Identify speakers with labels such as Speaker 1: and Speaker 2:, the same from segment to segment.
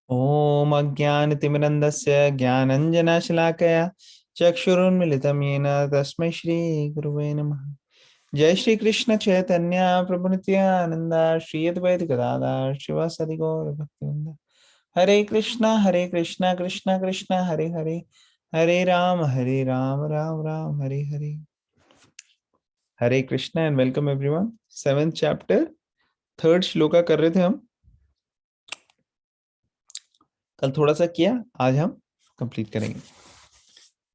Speaker 1: ओम अज्ञानतिमिरन्धस्य ज्ञानञ्जनशलाकया चक्षुरुन्मिलितं येन तस्मै श्रीगुरुवे नमः। जय श्री कृष्ण चैतन्य प्रभु नित्यानंद श्री अद्वैत गदाधर शिवासादि गौर भक्तवृंद। Hare Krishna Krishna Krishna Hare Hare, Hare Rama Rama Rama Hare Hare. Hare Krishna and welcome everyone. 7th chapter 3rd shloka कर रहे थे हम, कल थोड़ा सा किया, आज हम कंप्लीट करेंगे।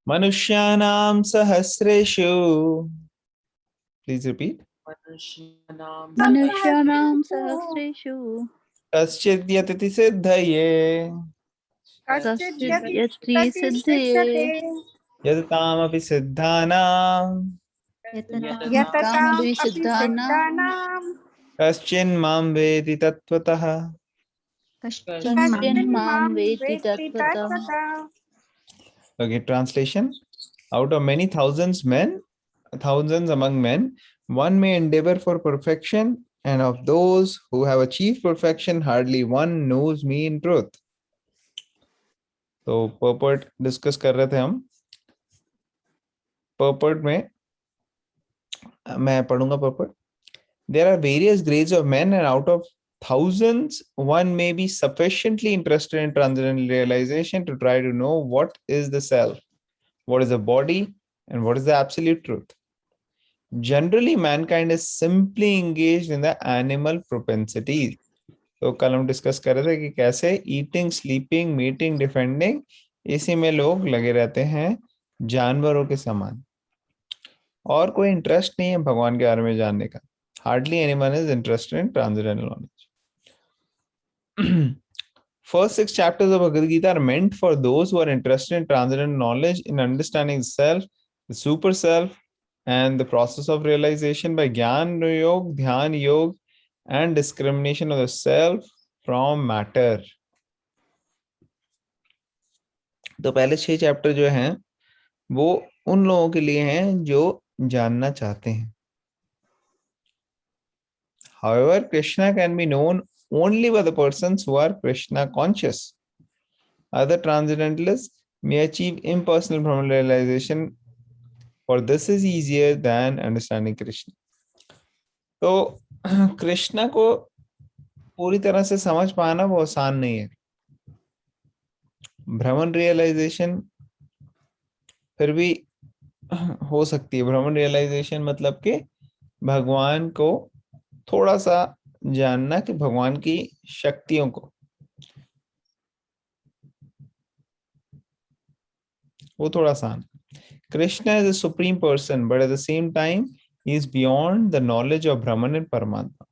Speaker 1: मनुष्याणां सहस्रेषु, प्लीज रिपीट।
Speaker 2: मनुष्याणां सहस्रेषु
Speaker 1: कश्चिद् यतति सिद्धये
Speaker 2: कश्चिद् यत्र सिद्धये
Speaker 1: यततामपि सिद्धानां
Speaker 2: यततामपि सिद्धानां
Speaker 1: कश्चिन्मां वेति तत्त्वतः।
Speaker 2: कश्चिन् मां वेत्ति तत्त्वतः।
Speaker 1: Okay, translation. Out of many thousands among men, one may endeavor for perfection, and of those who have achieved perfection, hardly one knows me in truth. तो purport डिस्कस कर रहे थे हम। purport में मैं पढ़ूंगा purport. There are various grades of men, and out of thousands, one may be sufficiently interested in transcendental realization to try to know what is the self, what is the body, and what is the absolute truth. Generally, mankind is simply engaged in the animal propensities. तो कल हम discuss कर रहे थे कि कैसे eating, sleeping, meeting, defending, इसी में लोग लगे रहते हैं जानवरों के समान, और कोई इंटरेस्ट नहीं है भगवान के बारे में जानने का. Hardly anyone is interested in transcendental knowledge. First 6 chapters of Bhagavad Gita are meant for those who are interested in transcendental knowledge, in understanding self, the super self, and the process of realization by Jnana Yoga, Dhyan Yoga, and discrimination of the self from matter. तो पहले 6 chapter जो हैं वो उन लोगों के लिए हैं जो जानना चाहते हैं. However, Krishna can be known only by the persons who are Krishna conscious. Other transcendentalists may achieve impersonal Brahman realization, for this is easier than understanding Krishna. तो कृष्णा को पूरी तरह से समझ पाना वो आसान नहीं है. भ्रमण रियलाइजेशन फिर भी हो सकती है. भ्रमण रियलाइजेशन मतलब कि भगवान को थोड़ा सा जानना, कि भगवान की शक्तियों को, वो थोड़ा आसान. Krishna is a supreme person, but at the same time, he is beyond the knowledge of Brahman and Paramatma.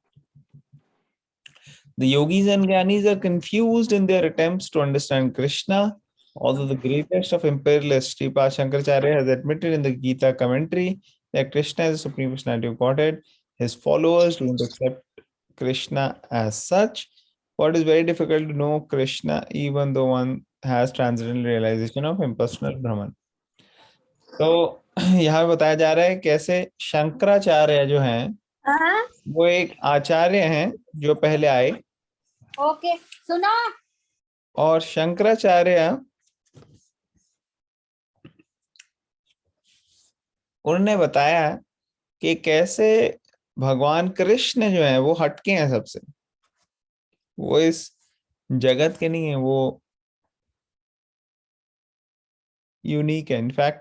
Speaker 1: The yogis and jnanis are confused in their attempts to understand Krishna. Although the greatest of imperialists, Sripad Shankaracharya, has admitted in the Gita commentary that Krishna is the supreme personality of Godhead, his followers don't accept Krishna as such. For it is very difficult to know Krishna even though one has transcendental realization of impersonal Brahman. तो यहाँ बताया जा रहा है कैसे शंकराचार्य जो हैं वो एक आचार्य हैं जो पहले आए.
Speaker 3: ओके सुना.
Speaker 1: और शंकराचार्य उन्होंने बताया कि कैसे भगवान कृष्ण जो है वो हटके हैं सबसे, वो इस जगत के नहीं है, वो यूनिक है. इनफैक्ट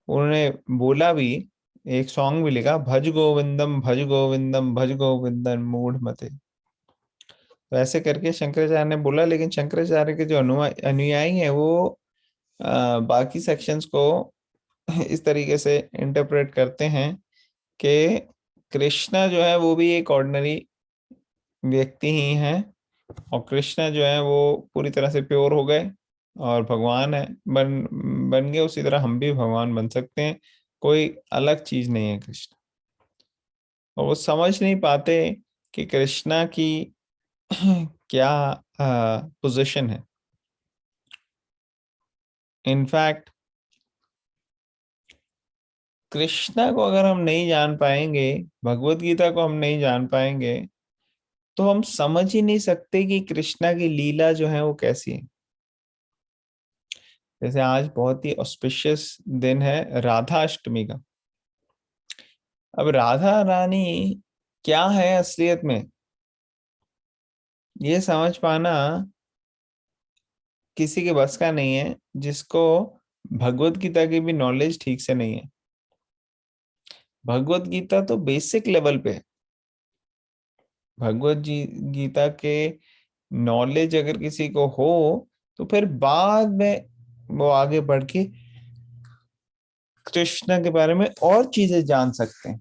Speaker 1: उन्होंने बोला भी, एक सॉन्ग भी लिखा, भज गोविंदम भज गोविंदम भज गोविंदम मूढ़ मते. तो ऐसे करके शंकराचार्य ने बोला. लेकिन शंकराचार्य के जो अनुयायी हैं वो बाकी सेक्शंस को इस तरीके से इंटरप्रेट करते हैं कि कृष्णा जो है वो भी एक ऑर्डिनरी व्यक्ति ही है, और कृष्णा जो है वो पूरी तरह से प्योर हो गए और भगवान है, बन गए. उसी तरह हम भी भगवान बन सकते हैं, कोई अलग चीज नहीं है कृष्ण. और वो समझ नहीं पाते कि कृष्णा की क्या पोजीशन है. इनफैक्ट कृष्णा को अगर हम नहीं जान पाएंगे, भगवत गीता को हम नहीं जान पाएंगे, तो हम समझ ही नहीं सकते कि कृष्णा की लीला जो है वो कैसी है। जैसे आज बहुत ही ऑस्पिशियस दिन है राधा अष्टमी का। अब राधा रानी क्या है असलियत में, ये समझ पाना किसी के बस का नहीं है जिसको भगवत गीता की भी नॉलेज ठीक से नहीं है। भगवत गीता तो बेसिक लेवल पे है। भगवत जी गीता के नॉलेज अगर किसी को हो तो फिर बाद में वो आगे बढ़ के कृष्ण के बारे में और चीजें जान सकते हैं।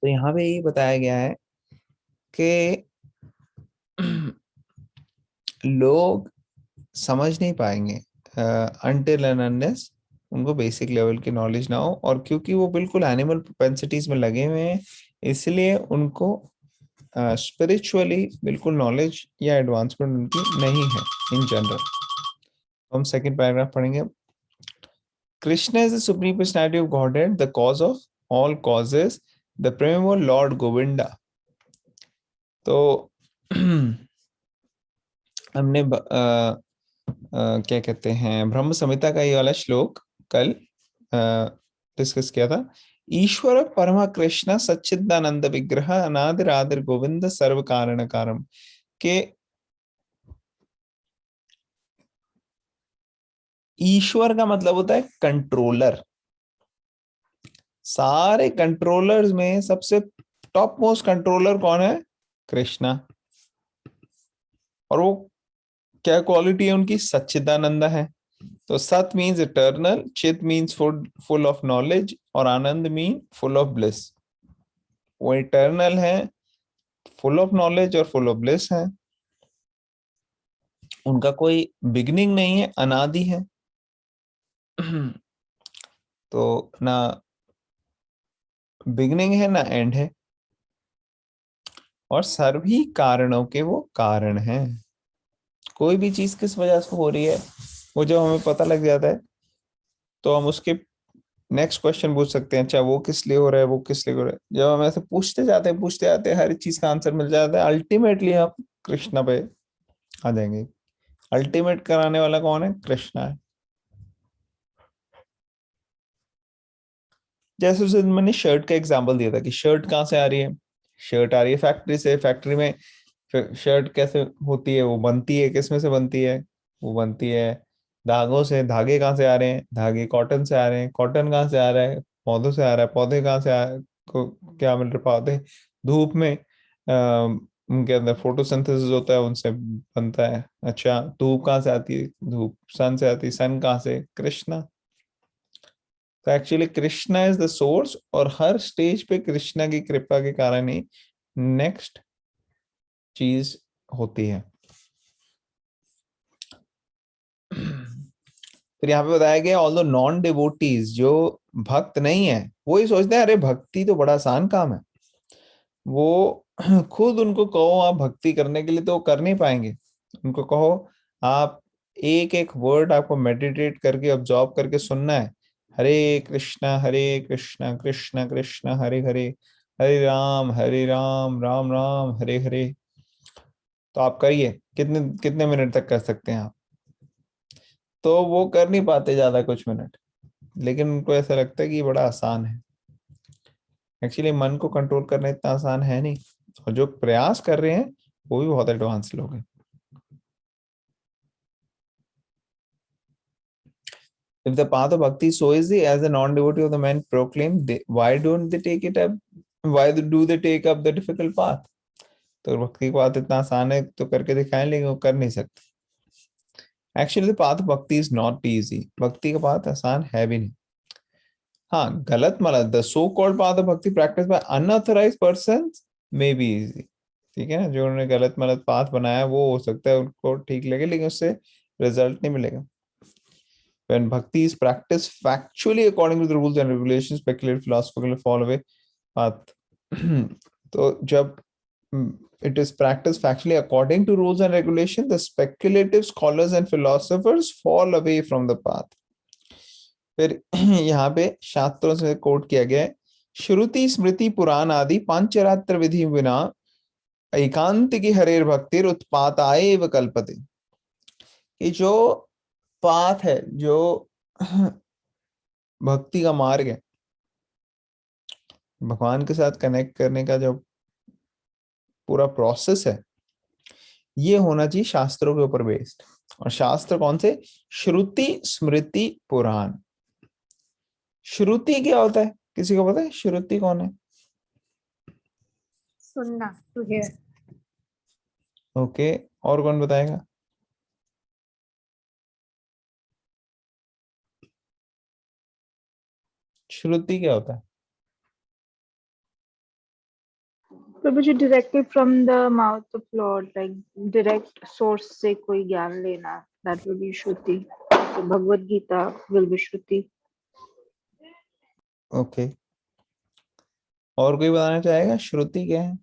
Speaker 1: तो यहाँ पे ये बताया गया है कि लोग समझ नहीं पाएंगे अनटिल एंड अनलेस उनको बेसिक लेवल की नॉलेज ना हो, और क्योंकि वो बिल्कुल एनिमल प्रोपेंसिटीज में लगे हुए हैं इसलिए उनको स्पिरिचुअली बिल्कुल नॉलेज या एडवांसमेंट उनकी नहीं है इन जनरल। हम सेकंड पैराग्राफ पढ़ेंगे। Krishna is the supreme personality of Godhead, the cause of all causes, the primeval Lord Govinda. तो हमने क्या कहते हैं ब्रह्म संहिता का ये वाला श्लोक कल डिस्कस किया था। ईश्वर परम कृष्ण सच्चिदानंद विग्रह अनादिर आदिर गोविंद सर्व कारण कारम के ईश्वर का मतलब होता है कंट्रोलर। सारे कंट्रोलर्स में सबसे टॉप मोस्ट कंट्रोलर कौन है? कृष्णा। और वो क्या क्वालिटी है उनकी? सच्चिदानंद है। तो सत मीन्स इटर्नल, चित मीन्स फुल ऑफ नॉलेज, और आनंद मीन फुल ऑफ ब्लिस। वो इटर्नल है, फुल ऑफ नॉलेज और फुल ऑफ ब्लिस है। उनका कोई बिगिनिंग नहीं है, अनादि है। तो ना बिगिनिंग है ना एंड है, और सभी कारणों के वो कारण हैं। कोई भी चीज किस वजह से हो रही है वो जब हमें पता लग जाता है तो हम उसके नेक्स्ट क्वेश्चन पूछ सकते हैं, अच्छा वो किस लिए हो रहा है, वो किस लिए हो रहा है। जब हम ऐसे पूछते जाते हैं हर चीज का आंसर मिल जाता है, अल्टीमेटली हम कृष्णा पे आ जाएंगे। अल्टीमेट कराने वाला कौन है? कृष्णा है। जैसे उस दिन मैंने शर्ट का एग्जांपल दिया था कि शर्ट कहाँ से आ रही है? शर्ट आ रही है फैक्ट्री से। फैक्ट्री में शर्ट कैसे होती है? वो बनती है किस में से बनती है? वो बनती है धागों से। धागे कहाँ से आ रहे हैं? धागे कॉटन से आ रहे हैं। कॉटन कहाँ से आ रहा है? पौधों से आ रहा है। पौधे कहाँ से को क्या मिल रहा? पौधे धूप में उनके अंदर फोटोसिंथेसिस होता है, उनसे बनता है। अच्छा, धूप कहाँ से आती है? धूप सन से आती है। सन कहाँ से? कृष्णा। तो actually Krishna is the source, और हर स्टेज पे कृष्णा की कृपा के कारण ही नेक्स्ट चीज होती है। फिर यहाँ पे बताया गया ऑल द नॉन डिवोटीज, जो भक्त नहीं है, वो ही सोचते हैं अरे भक्ति तो बड़ा आसान काम है। वो खुद उनको कहो आप भक्ति करने के लिए तो कर नहीं पाएंगे। उनको कहो आप एक एक वर्ड आपको मेडिटेट करके ऑब्जॉर्व करके सुनना है, हरे कृष्णा कृष्णा कृष्णा हरे हरे, हरे राम राम हरे हरे। तो आप करिए, कितने कितने मिनट तक कर सकते हैं आप? तो वो कर नहीं पाते ज्यादा कुछ मिनट, लेकिन उनको ऐसा लगता है कि ये बड़ा आसान है। एक्चुअली मन को कंट्रोल करना इतना आसान है नहीं, और जो प्रयास कर रहे हैं वो भी बहुत एडवांस लोग हैं। If the path of bhakti is so easy as the non-devotee of the man proclaim, why don't they take it up? Why do they take up the difficult path? तो भक्ति की बात इतना आसान है तो करके दिखाएं, लेकिन वो कर नहीं सकते। एक्चुअली द पाथ ऑफ भक्ति इज नॉट इजी। भक्ति का पाथ आसान है भी नहीं। हाँ, गलत मतलब the so called path of bhakti practice by unauthorised persons may be easy. ठीक है ना, जो उन्होंने गलत मतलब पाथ बनाया वो हो सकता है उनको ठीक लगे, लेकिन उससे रिजल्ट नहीं मिलेगा। When bhakti is practiced factually according to the rules and regulations, speculative philosophical fall away path. तो जब it is practiced factually according to rules and regulations, the speculative scholars and philosophers fall away from the path. फिर यहाँ पे शास्त्रों से coat किया गया है श्रुति स्मृति पुराण आदि पांचरात्र विधि बिना एकांत की हरेर भक्तिर उत्पाताय एव कल्पते। ये जो पाथ है, जो भक्ति का मार्ग है, भगवान के साथ कनेक्ट करने का जो पूरा प्रोसेस है, ये होना चाहिए शास्त्रों के ऊपर बेस्ड। और शास्त्र कौन से? श्रुति स्मृति पुराण। श्रुति क्या होता है? किसी को पता है श्रुति कौन है?
Speaker 3: सुनना, टू हियर।
Speaker 1: ओके, और कौन बताएगा? श्रुति क्या होता है?
Speaker 4: Prabhu ji, directly from the mouth of Lord, like direct source से कोई ज्ञान लेना, दैट विल बी श्रुति। तो Bhagavad Gita will be shruti.
Speaker 1: Okay, और कोई बताना चाहेगा श्रुति क्या है?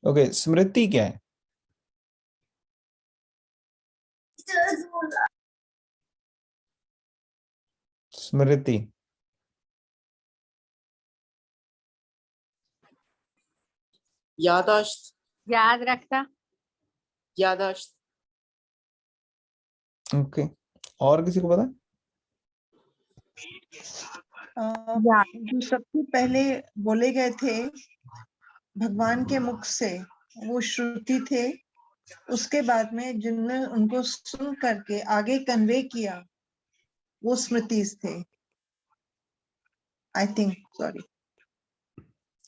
Speaker 1: ओके, स्मृति क्या है? स्मृति
Speaker 5: यादाश्त।
Speaker 3: याद रखना।
Speaker 5: यादाश्त।
Speaker 1: ओके, और किसी को पता है?
Speaker 6: जो सबसे पहले बोले गए थे भगवान के मुख से, वो श्रुति थे। उसके बाद में जिनने उनको सुन करके आगे कन्वे किया, वो स्मृतिज थे, I think. Sorry.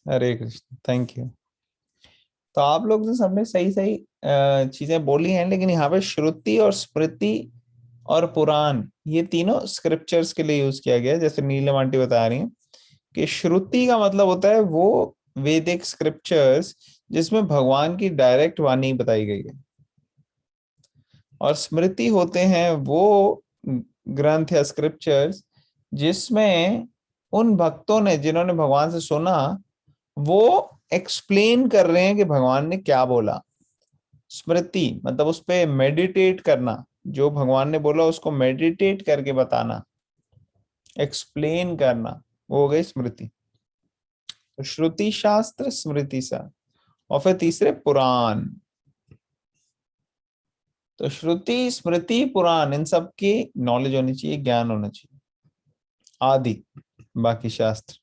Speaker 1: Hare Krishna, thank you. तो आप लोग ने सबने सही सही चीजें बोली हैं, लेकिन यहाँ पे श्रुति और स्मृति और पुराण, ये तीनों स्क्रिप्चर्स के लिए यूज किया गया है। जैसे नीलम आंटी बता रही हैं कि श्रुति का मतलब होता है वो वैदिक स्क्रिप्चर्स जिसमें भगवान की डायरेक्ट वाणी बताई गई है, और स्मृति होते हैं वो ग्रंथ या स्क्रिप्चर्स जिसमें उन भक्तों ने, जिन्होंने भगवान से सुना, वो एक्सप्लेन कर रहे हैं कि भगवान ने क्या बोला। स्मृति मतलब उस पे मेडिटेट करना, जो भगवान ने बोला उसको मेडिटेट करके बताना, एक्सप्लेन करना, वो हो गई स्मृति। तो श्रुति शास्त्र, स्मृति शास्त्र, और फिर तीसरे पुराण। तो श्रुति स्मृति पुराण, इन सब की नॉलेज होनी चाहिए, ज्ञान होना चाहिए। आदि बाकी शास्त्र।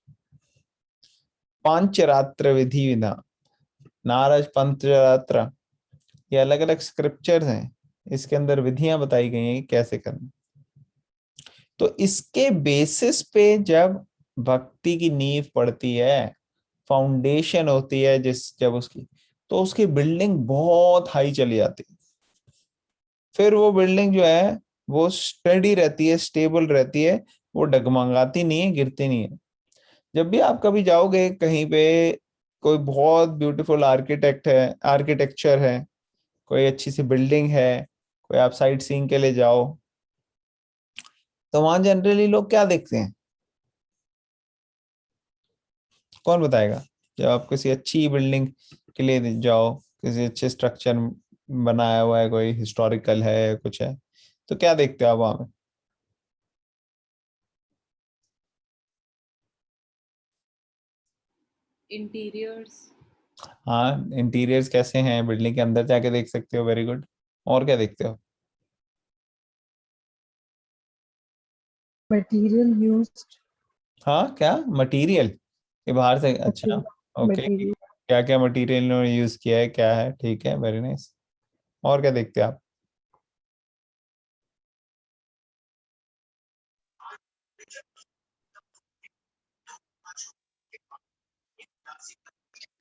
Speaker 1: पांचरात्र विधि विधान, नारद पंचरात्र, ये अलग अलग स्क्रिप्चर्स हैं, इसके अंदर विधियां बताई गई हैं कि कैसे करना। तो इसके बेसिस पे जब भक्ति की नींव पड़ती है, फाउंडेशन होती है जब उसकी, तो उसकी बिल्डिंग बहुत हाई चली जाती है। फिर वो बिल्डिंग जो है वो स्टडी रहती है, स्टेबल रहती है, वो डगमगाती नहीं है, गिरती नहीं है। जब भी आप कभी जाओगे कहीं पे, कोई बहुत ब्यूटीफुल आर्किटेक्चर है, कोई अच्छी सी बिल्डिंग है, कोई आप साइट सीइंग के लिए जाओ, तो वहां जनरली लोग क्या देखते हैं? कौन बताएगा? जब आप किसी अच्छी बिल्डिंग के लिए जाओ, किसी अच्छे स्ट्रक्चर बनाया हुआ है, कोई हिस्टोरिकल है, कुछ है, तो क्या देखते हो आप वहां पे?
Speaker 2: इंटीरियर्स।
Speaker 1: हाँ, इंटीरियर्स कैसे हैं, बिल्डिंग के अंदर जाके देख सकते हो, वेरी गुड। और क्या देखते हो?
Speaker 6: Material used.
Speaker 1: हाँ, क्या मटेरियल के बाहर से? अच्छा, ओके,
Speaker 6: मटेरियल।
Speaker 1: क्या क्या मटेरियल इन्होंने यूज किया है, क्या है, ठीक है, वेरी नाइस। और क्या देखते हैं आप?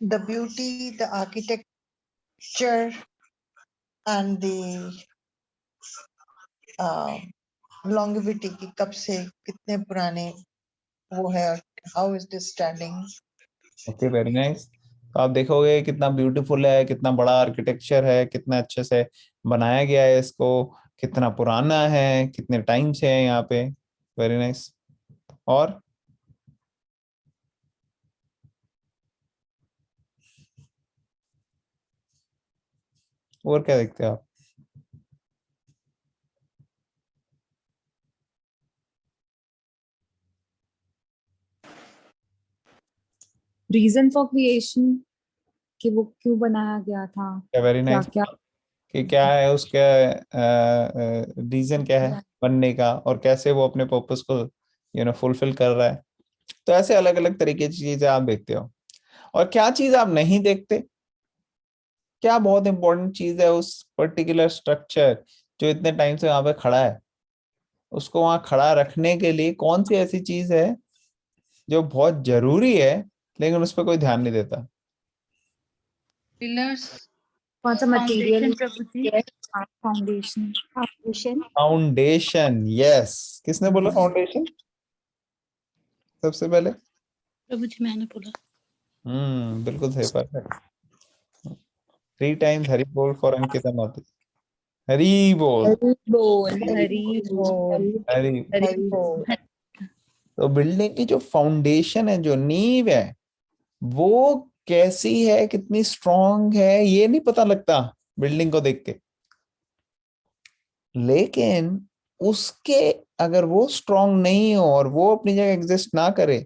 Speaker 6: The beauty, the architecture, and the longevity की कब से कितने पुराने वो है, और how is this standing.
Speaker 1: Okay, very nice. तो आप देखोगे कितना ब्यूटीफुल है, कितना बड़ा आर्किटेक्चर है, कितना अच्छे से बनाया गया है इसको, कितना पुराना है, कितने टाइम से है यहाँ पे। Very nice. और और क्या देखते हो आप?
Speaker 7: रीजन फॉर क्रिएशन, कि वो क्यों बनाया गया था,
Speaker 1: वेरी
Speaker 7: क्या
Speaker 1: नाइस।
Speaker 7: क्या।
Speaker 1: कि क्या है उसका रीजन, क्या है बनने का, और कैसे वो अपने पर्पस को फुलफिल कर रहा है। तो ऐसे अलग अलग तरीके की चीजें आप देखते हो। और क्या चीज आप नहीं देखते, क्या बहुत इंपॉर्टेंट चीज है उस पर्टिकुलर स्ट्रक्चर जो इतने टाइम से वहां पे खड़ा है, उसको वहां खड़ा रखने के लिए कौन सी ऐसी चीज है जो बहुत जरूरी है लेकिन उस पर कोई ध्यान नहीं देता।
Speaker 2: पिलर्स,
Speaker 7: कौन सा मटेरियल?
Speaker 2: फाउंडेशन प्रभु जी।
Speaker 7: फाउंडेशन।
Speaker 4: फाउंडेशन।
Speaker 1: Foundation, yes. किसने बोला फाउंडेशन सबसे पहले?
Speaker 2: प्रभु जी मैंने बोला।
Speaker 1: बिल्कुल सही, परफेक्ट। 3 टाइम्स हरि बोल फॉर अंकिता माता। हरि बोल,
Speaker 7: हरी बोल, हरी बोल,
Speaker 1: हरि।
Speaker 7: हरी बोल।
Speaker 1: तो बिल्डिंग की जो फाउंडेशन है, जो नींव है, वो कैसी है, कितनी स्ट्रांग है, ये नहीं पता लगता बिल्डिंग को देख के। लेकिन उसके अगर वो स्ट्रांग नहीं हो और वो अपनी जगह एग्जिस्ट ना करे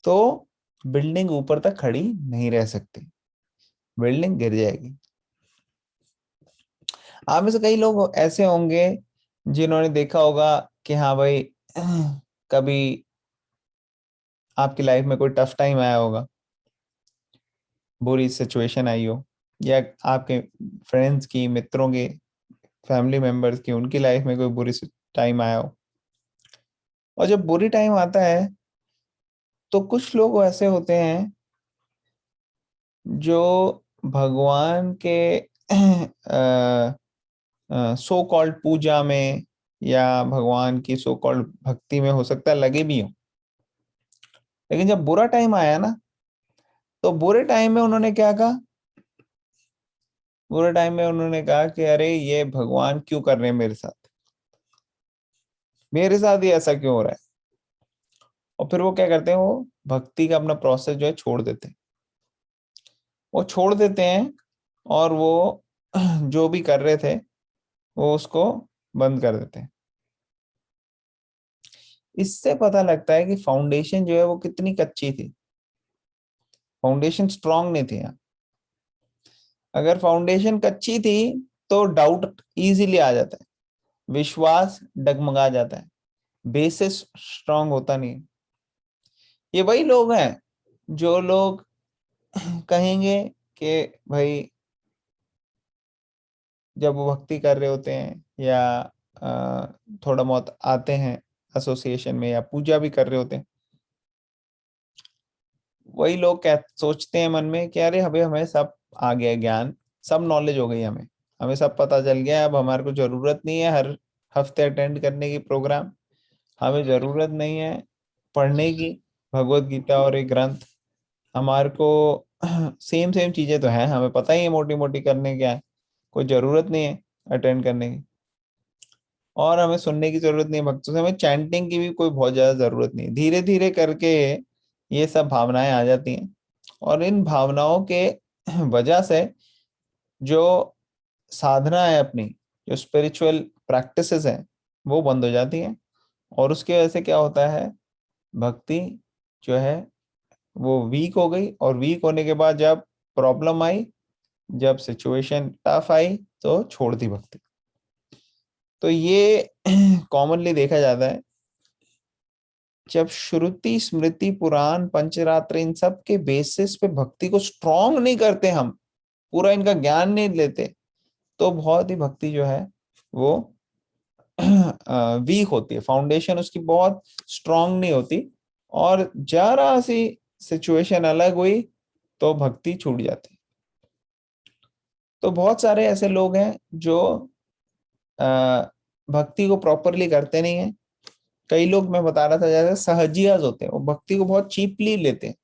Speaker 1: तो बिल्डिंग ऊपर तक खड़ी नहीं रह सकती, बिल्डिंग गिर जाएगी। आप में से कई लोग ऐसे होंगे जिन्होंने देखा होगा कि हाँ भाई, कभी आपकी लाइफ में कोई टफ टाइम आया होगा, बुरी सिचुएशन आई हो, या आपके फ्रेंड्स की, मित्रों की, फैमिली मेंबर्स की, उनकी लाइफ में कोई बुरी टाइम आया हो। और जब बुरी टाइम आता है तो कुछ लोग ऐसे होते हैं जो भगवान के सो कॉल्ड पूजा में या भगवान की सो कॉल्ड भक्ति में हो सकता है लगे भी हो, लेकिन जब बुरा टाइम आया ना, तो बुरे टाइम में उन्होंने क्या कहा? बुरे टाइम में उन्होंने कहा कि अरे ये भगवान क्यों कर रहे हैं मेरे साथ, मेरे साथ ही ऐसा क्यों हो रहा है। और फिर वो क्या करते हैं, वो भक्ति का अपना प्रोसेस जो है छोड़ देते हैं, वो छोड़ देते हैं, और वो जो भी कर रहे थे वो उसको बंद कर देते हैं। इससे पता लगता है कि फाउंडेशन जो है वो कितनी कच्ची थी, फाउंडेशन स्ट्रांग नहीं थी यहाँ। अगर फाउंडेशन कच्ची थी तो डाउट इजीली आ जाता है, विश्वास डगमगा जाता है, बेसिस स्ट्रांग होता नहीं है। ये वही लोग हैं जो लोग कहेंगे कि भाई जब वो भक्ति कर रहे होते हैं या थोड़ा बहुत आते हैं एसोसिएशन में या पूजा भी कर रहे होते हैं, वही लोग सोचते हैं मन में कि अरे अभी हमें सब आ गया ज्ञान, सब नॉलेज हो गई, हमें हमें सब पता चल गया, अब हमारे को जरूरत नहीं है हर हफ्ते अटेंड करने की प्रोग्राम, हमें जरूरत नहीं है पढ़ने की भगवत गीता और एक ग्रंथ, हमारे को सेम सेम चीजें तो हैं, हमें पता ही है मोटी मोटी करने क्या है, कोई जरूरत नहीं है अटेंड करने की, और हमें सुनने की जरूरत नहीं है भक्तों से, हमें चैंटिंग की भी कोई बहुत ज्यादा जरूरत नहीं। धीरे धीरे करके ये सब भावनाएं आ जाती हैं, और इन भावनाओं के वजह से जो साधना है अपनी, जो स्पिरिचुअल प्रैक्टिसेस हैं, वो बंद हो जाती हैं। और उसकी वजह से क्या होता है, भक्ति जो है वो वीक हो गई, और वीक होने के बाद जब प्रॉब्लम आई, जब सिचुएशन टफ आई, तो छोड़ दी भक्ति। तो ये कॉमनली देखा जाता है, जब श्रुति स्मृति पुराण पंचरात्र इन सब के बेसिस पे भक्ति को स्ट्रॉन्ग नहीं करते, हम पूरा इनका ज्ञान नहीं लेते, तो बहुत ही भक्ति जो है वो वीक होती है, फाउंडेशन उसकी बहुत स्ट्रांग नहीं होती, और जरा सी सिचुएशन अलग हुई तो भक्ति छूट जाती। तो बहुत सारे ऐसे लोग हैं जो भक्ति को प्रॉपरली करते नहीं है। कई लोग, मैं बता रहा था, जैसे सहजियाज होते हैं, वो भक्ति को बहुत चीपली लेते हैं,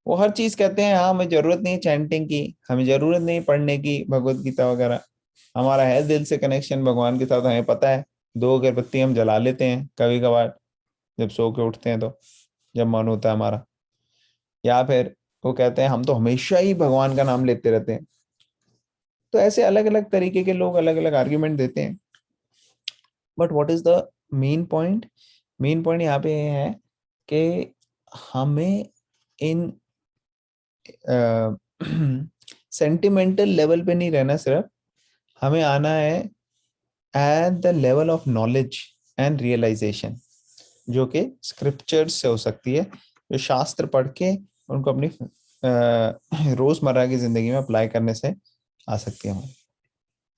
Speaker 1: वो हर चीज कहते हैं हाँ हमें जरूरत नहीं चैंटिंग की, हमें जरूरत नहीं पढ़ने की भगवत गीता वगैरह, हमारा है दिल से कनेक्शन भगवान के साथ, हमें पता है 2 अगरबत्ती हम जला लेते हैं कभी कभार जब सो के उठते हैं, तो जब मन होता है हमारा, या फिर वो कहते हैं हम तो हमेशा ही भगवान का नाम लेते रहते हैं। तो ऐसे अलग अलग तरीके के लोग अलग अलग आर्ग्यूमेंट देते हैं, but what is the main point? Main point यहाँ पे ये है कि हमें इन सेंटिमेंटल लेवल पे नहीं रहना, सिर्फ हमें आना है at the level of knowledge and realisation, जो कि स्क्रिप्चर्स से हो सकती है, जो शास्त्र पढ़ के उनको अपनी रोजमर्रा की जिंदगी में अप्लाई करने से आ सकती है हमारी।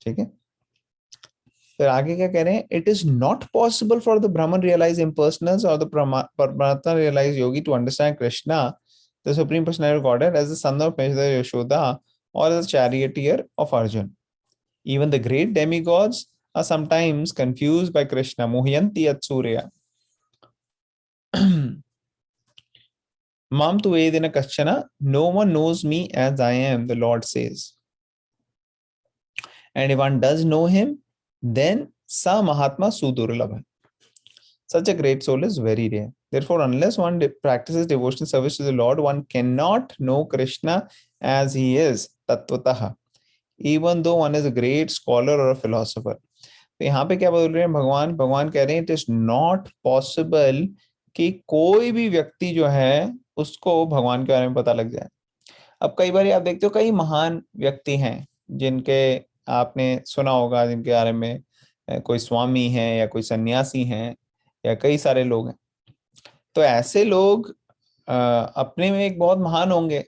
Speaker 1: ठीक है, फिर आगे क्या कह रहे हैं, it is not possible for the Brahman realise impersonalists और the Paramatma realise yogi to understand Krishna the supreme personality of Godhead as the son of Yashoda और the charioteer of Arjuna. Even the great demigods are sometimes confused by Krishna. Muhyanti at Surya. Mam tu vedina kashchana. No one knows me as I am, the Lord says. And if one does know him, then sa Mahatma Sudurlabha. Such a great soul is very rare. Therefore, unless one practices devotional service to the Lord, one cannot know Krishna as he is, Tattvataha. Even though one is a great scholar or a philosopher. तो यहाँ पे क्या बोल रहे हैं भगवान कह रहे हैं, इट इज नॉट पॉसिबल कि कोई भी व्यक्ति जो है उसको भगवान के बारे में पता लग जाए। अब कई बार आप देखते हो कई महान व्यक्ति हैं जिनके आपने सुना होगा, जिनके बारे में कोई स्वामी है या कोई सन्यासी हैं या कई सारे लोग हैं। तो ऐसे लोग अपने में एक बहुत महान होंगे,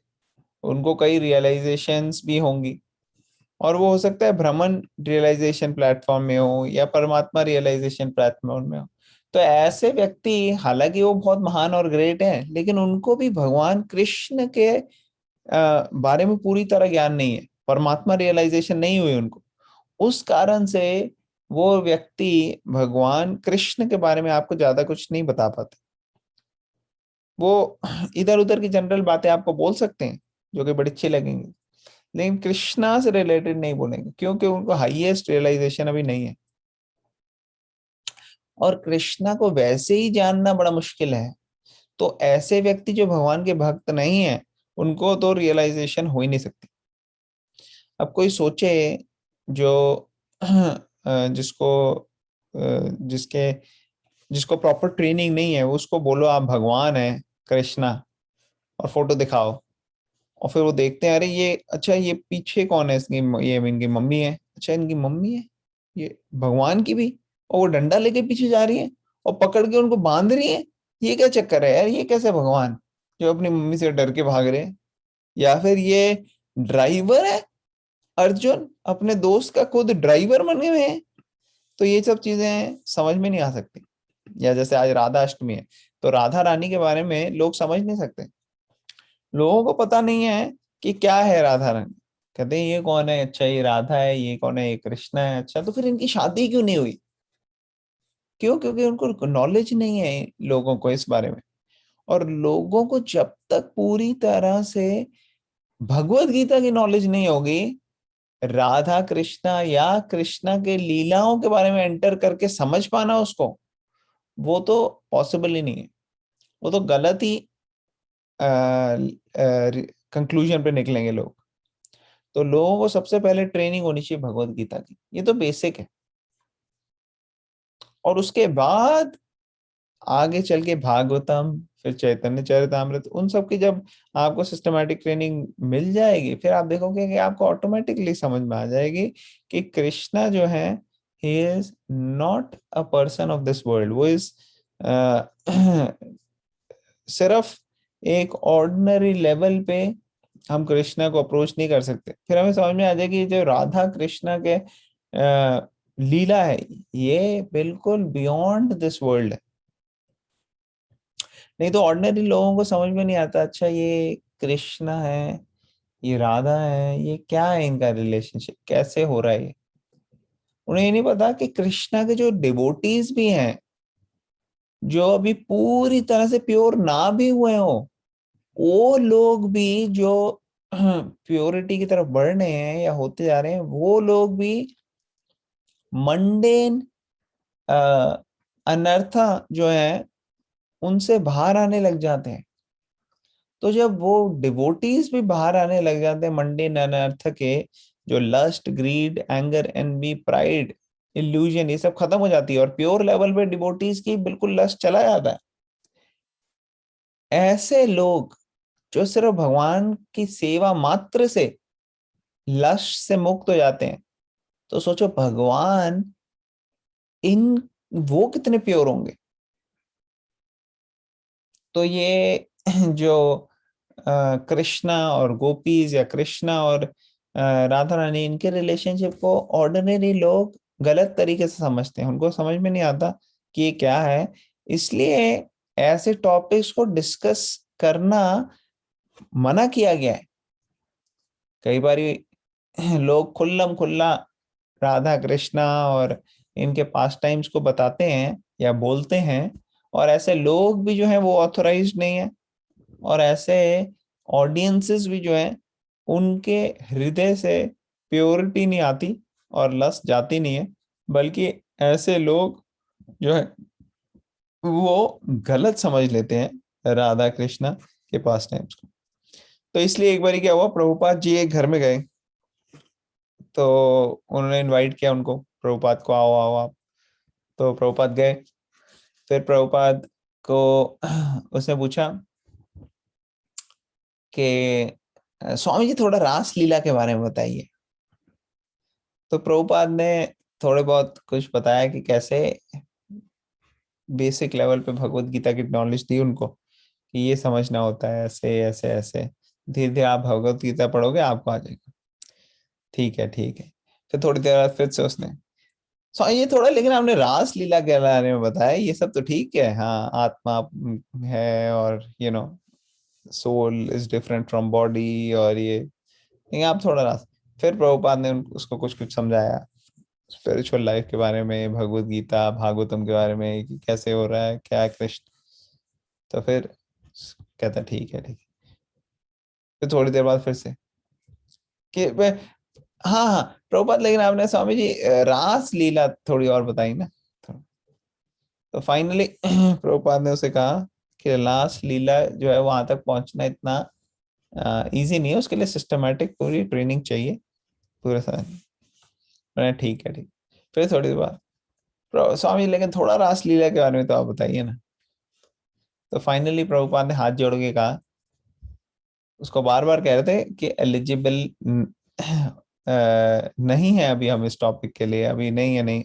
Speaker 1: उनको कई रियलाइजेशंस भी होंगी, और वो हो सकता है ब्राह्मण रियलाइजेशन प्लेटफॉर्म में हो या परमात्मा रियलाइजेशन प्लेटफॉर्म में हो। तो ऐसे व्यक्ति हालांकि वो बहुत महान और ग्रेट हैं, लेकिन उनको भी भगवान कृष्ण के बारे में पूरी तरह ज्ञान नहीं है, परमात्मा रियलाइजेशन नहीं हुई उनको। उस कारण से वो व्यक्ति भगवान कृष्ण के बारे में आपको ज्यादा कुछ नहीं बता पाते। वो इधर उधर की जनरल बातें आपको बोल सकते हैं जो कि बड़ी अच्छी लगेंगी, लेकिन कृष्णा से रिलेटेड नहीं बोलेंगे, क्योंकि उनको हाईएस्ट रियलाइजेशन अभी नहीं है। और कृष्णा को वैसे ही जानना बड़ा मुश्किल है। तो ऐसे व्यक्ति जो भगवान के भक्त नहीं है, उनको तो रियलाइजेशन हो ही नहीं सकती। अब कोई सोचे जो जिसको प्रॉपर ट्रेनिंग नहीं है, उसको बोलो आप भगवान है कृष्णा और फोटो दिखाओ, और फिर वो देखते हैं अरे ये अच्छा ये पीछे कौन है, इसकी ये इनकी मम्मी है, अच्छा इनकी मम्मी है, ये भगवान की भी, और वो डंडा लेके पीछे जा रही है और पकड़ के उनको बांध रही है। ये क्या चक्कर है यार, ये कैसे भगवान जो अपनी मम्मी से डर के भाग रहे हैं? या फिर ये ड्राइवर है, अर्जुन अपने दोस्त का खुद ड्राइवर बने हुए हैं। तो ये सब चीजें समझ में नहीं आ सकती। या जैसे आज राधा अष्टमी है, तो राधा रानी के बारे में लोग समझ नहीं सकते, लोगों को पता नहीं है कि क्या है राधा रानी। कहते हैं ये कौन है, अच्छा ये राधा है, ये कौन है, ये कृष्णा है, अच्छा तो फिर इनकी शादी क्यों नहीं हुई? क्यों? क्योंकि उनको नॉलेज नहीं है लोगों को इस बारे में। और लोगों को जब तक पूरी तरह से भगवत गीता की नॉलेज नहीं होगी, राधा कृष्णा या कृष्णा के लीलाओं के बारे में एंटर करके समझ पाना उसको, वो तो पॉसिबल ही नहीं है। वो तो गलत ही कंक्लूजन पे निकलेंगे लोग। तो लोगों को सबसे पहले ट्रेनिंग होनी चाहिए भगवत गीता की, ये तो बेसिक है। और उसके बाद आगे चल के भागवतम, फिर चैतन्य चरितामृत, उन सब की जब आपको सिस्टमैटिक ट्रेनिंग मिल जाएगी, फिर आप देखोगे कि आपको ऑटोमेटिकली समझ में आ जाएगी कि कृष्णा जो है he is not a person of this world, वो इस सिर्फ एक ऑर्डिनरी लेवल पे हम कृष्णा को अप्रोच नहीं कर सकते। फिर हमें समझ में आ जाएगी जो राधा कृष्णा के लीला है ये बिल्कुल बियॉन्ड दिस वर्ल्ड है। नहीं तो ऑर्डिनरी लोगों को समझ में नहीं आता, अच्छा ये कृष्णा है, ये राधा है, ये क्या है, इनका रिलेशनशिप कैसे हो रहा है। ये उन्हें ये नहीं पता कि कृष्णा के जो डिवोटीज भी हैं, जो अभी पूरी तरह से प्योर ना भी हुए हो, वो लोग भी जो प्योरिटी की तरफ बढ़ रहे हैं या होते जा रहे हैं, वो लोग भी मंडेन अनर्था जो है उनसे बाहर आने लग जाते हैं। तो जब वो डिवोटीज भी बाहर आने लग जाते हैं मंडेन अनर्थ के, जो lust, greed, anger, envy, pride, illusion, ये सब खत्म हो जाती है और प्योर लेवल पे डिवोटीज की बिल्कुल लस्ट चला जाता है। ऐसे लोग जो सिर्फ भगवान की सेवा मात्र से लस्ट से मुक्त हो जाते हैं, तो सोचो भगवान वो कितने प्योर होंगे। तो ये जो कृष्णा और गोपीज या कृष्णा और राधा रानी, इनके रिलेशनशिप को ऑर्डिनरी लोग गलत तरीके से समझते हैं, उनको समझ में नहीं आता कि ये क्या है। इसलिए ऐसे टॉपिक्स को डिस्कस करना मना किया गया है। कई बार लोग खुल्लम खुल्ला राधा कृष्णा और इनके पास टाइम्स को बताते हैं या बोलते हैं, और ऐसे लोग भी जो हैं वो ऑथोराइज्ड नहीं है, और ऐसे ऑडियंसेस भी जो हैं उनके हृदय से प्योरिटी नहीं आती और लस्ट जाती नहीं है, बल्कि ऐसे लोग जो है वो गलत समझ लेते हैं राधा कृष्णा के पास टाइम्स को। तो इसलिए एक बार क्या हुआ, प्रभुपाद जी एक घर में गए, तो उन्होंने इनवाइट किया उनको, प्रभुपाद को आओ आओ आप। तो प्रभुपाद गए। फिर प्रभुपाद को उसने पूछा कि स्वामी जी थोड़ा रास लीला के बारे में बताइए। तो प्रभुपाद ने थोड़े बहुत कुछ बताया कि कैसे बेसिक लेवल पे भगवत गीता की नॉलेज दी उनको कि ये समझना होता है ऐसे ऐसे ऐसे, धीरे धीरे आप भगवत गीता पढ़ोगे आपको आ जाएगा। ठीक है ठीक है। फिर थोड़ी देर बाद फिर से उसने ये थोड़ा, लेकिन आपने रास लीला के बारे में बताया, ये सब तो ठीक है, हाँ आत्मा है और soul is different from body, और ये लेकिन आप थोड़ा रास। फिर प्रभुपाद ने उसको कुछ कुछ समझाया स्पिरिचुअल लाइफ के बारे में, भगवत गीता भागवतम के बारे में कि कैसे हो रहा है क्या है कृष्ण। तो फिर कहता ठीक है ठीक है। फिर थोड़ी देर बाद फिर से कि हाँ हाँ प्रभुपाद, लेकिन आपने स्वामी जी रास लीला थोड़ी और बताई ना। तो फाइनली प्रभुपाद ने उसे कहा कि रास लीला जो है वहां तक पहुंचना इतना इजी नहीं है, उसके लिए सिस्टमैटिक पूरी ट्रेनिंग चाहिए पूरे समय। ठीक है ठीक। फिर थोड़ी देर बाद स्वामी लेकिन थोड़ा रास लीला के बारे में तो आप बताइए ना। तो फाइनली प्रभुपाद ने हाथ जोड़ के कहा, उसको बार बार कह रहे थे कि एलिजिबल नहीं है अभी हम इस टॉपिक के लिए, अभी नहीं है नहीं।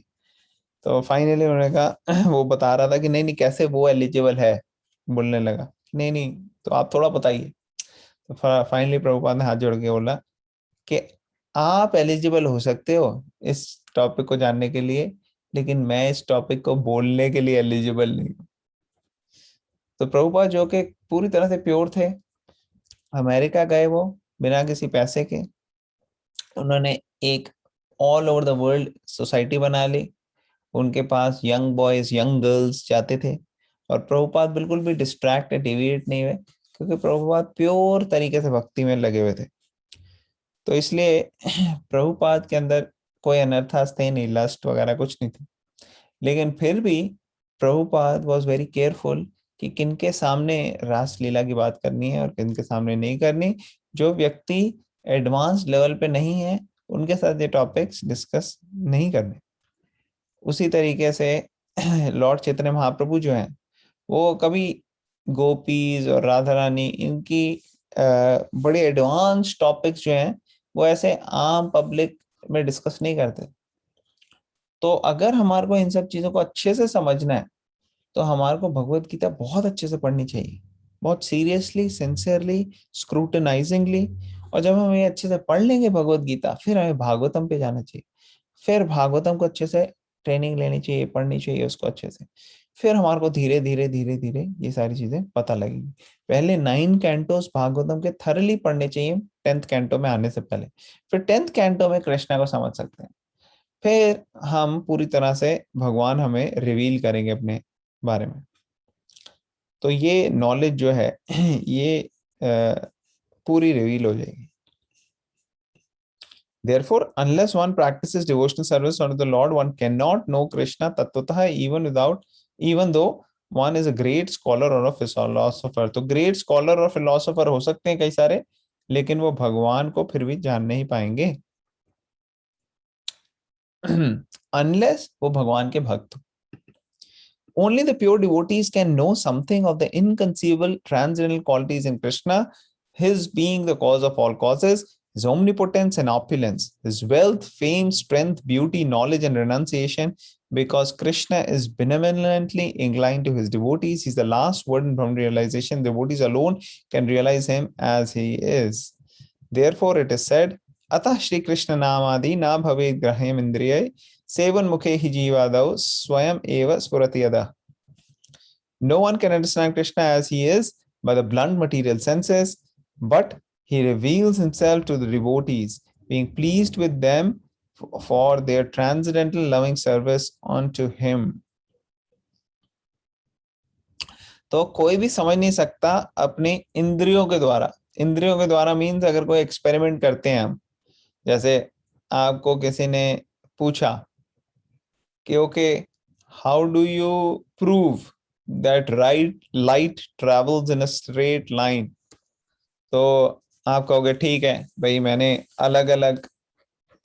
Speaker 1: तो फाइनली उन्होंने कहा वो बता रहा था कि नहीं नहीं कैसे वो एलिजिबल है, बोलने लगा नहीं नहीं तो आप थोड़ा बताइए। तो फाइनली प्रभुपाद ने हाथ जोड़ के बोला कि आप एलिजिबल हो सकते हो इस टॉपिक को जानने के लिए, लेकिन मैं इस टॉपिक को बोलने के लिए एलिजिबल नहीं हूँ। तो प्रभुपाद जो कि पूरी तरह से प्योर थे, अमेरिका गए वो बिना किसी पैसे के, उन्होंने एक all over the world society बना ली। उनके पास यंग बॉयज यंग गर्ल्स जाते थे, और प्रभुपाद बिल्कुल भी डिस्ट्रैक्ट डिविएट नहीं हुए, क्योंकि प्रभुपाद प्योर तरीके से भक्ति में लगे हुए थे। तो इसलिए प्रभुपाद के अंदर कोई अनर्थास थे नहीं, लस्ट वगैरह कुछ नहीं थे। लेकिन फिर भी प्रभुपाद वॉज वेरी केयरफुल कि किनके सामने रास लीला की बात करनी है और किनके सामने नहीं करनी। जो व्यक्ति एडवांस लेवल पे नहीं है उनके साथ ये टॉपिक्स डिस्कस नहीं करने। उसी तरीके से लॉर्ड चैतन्य महाप्रभु जो हैं वो कभी गोपीज और राधा रानी इनकी बड़े एडवांस टॉपिक्स जो हैं वो ऐसे आम पब्लिक में डिस्कस नहीं करते। तो अगर हमारे को इन सब चीजों को अच्छे से समझना है तो हमारे को भगवत गीता बहुत अच्छे से पढ़नी चाहिए, बहुत सीरियसली, सिंसियरली, स्क्रूटनाइजिंगली। और जब हम ये अच्छे से पढ़ लेंगे भगवत गीता, फिर हमें भागवतम पे जाना चाहिए। फिर भागवतम को अच्छे से ट्रेनिंग लेनी चाहिए, पढ़नी चाहिए उसको अच्छे से। फिर हमारे को धीरे धीरे धीरे धीरे ये सारी चीजें पता लगेंगी। पहले 9 कैंटोस भागवतम के थरली पढ़ने चाहिए 10th कैंटो में आने से पहले। फिर 10th कैंटो में कृष्णा को समझ सकते हैं। फिर हम पूरी तरह से भगवान हमें रिवील करेंगे अपने बारे में। तो ये नॉलेज जो है ये पूरी रिवील हो जाएगी। Therefore, unless one practices devotional service unto the Lord, one cannot know Krishna tattvatah, even though one is a great scholar or a philosopher. तो great scholar और philosopher हो सकते हैं कई सारे, लेकिन वो भगवान को फिर भी जान नहीं पाएंगे unless वो भगवान के भक्त हो। Only the pure devotees can know something of the inconceivable transcendental qualities in Krishna. his being the cause of all causes, his omnipotence and opulence, his wealth, fame, strength, beauty, knowledge, and renunciation, because Krishna is benevolently inclined to his devotees. He's the last word in Brahma realization. Devotees alone can realize him as he is. Therefore, it is said, Atah Shri Krishna Namadi na bhaved graham indriyai sevan mukhe hi jivadau swayam eva spuratiyada. No one can understand Krishna as he is by the blunt material senses, but he reveals himself to the devotees, being pleased with them for their transcendental loving service unto him. तो कोई भी समझ नहीं सकता अपने इंद्रियों के द्वारा. इंद्रियों के द्वारा मीन्स अगर कोई एक्सपेरिमेंट करते हैं हम, जैसे आपको किसी ने पूछा कि okay, how do you prove that light travels in a straight line, तो आप कहोगे ठीक है भाई, मैंने अलग अलग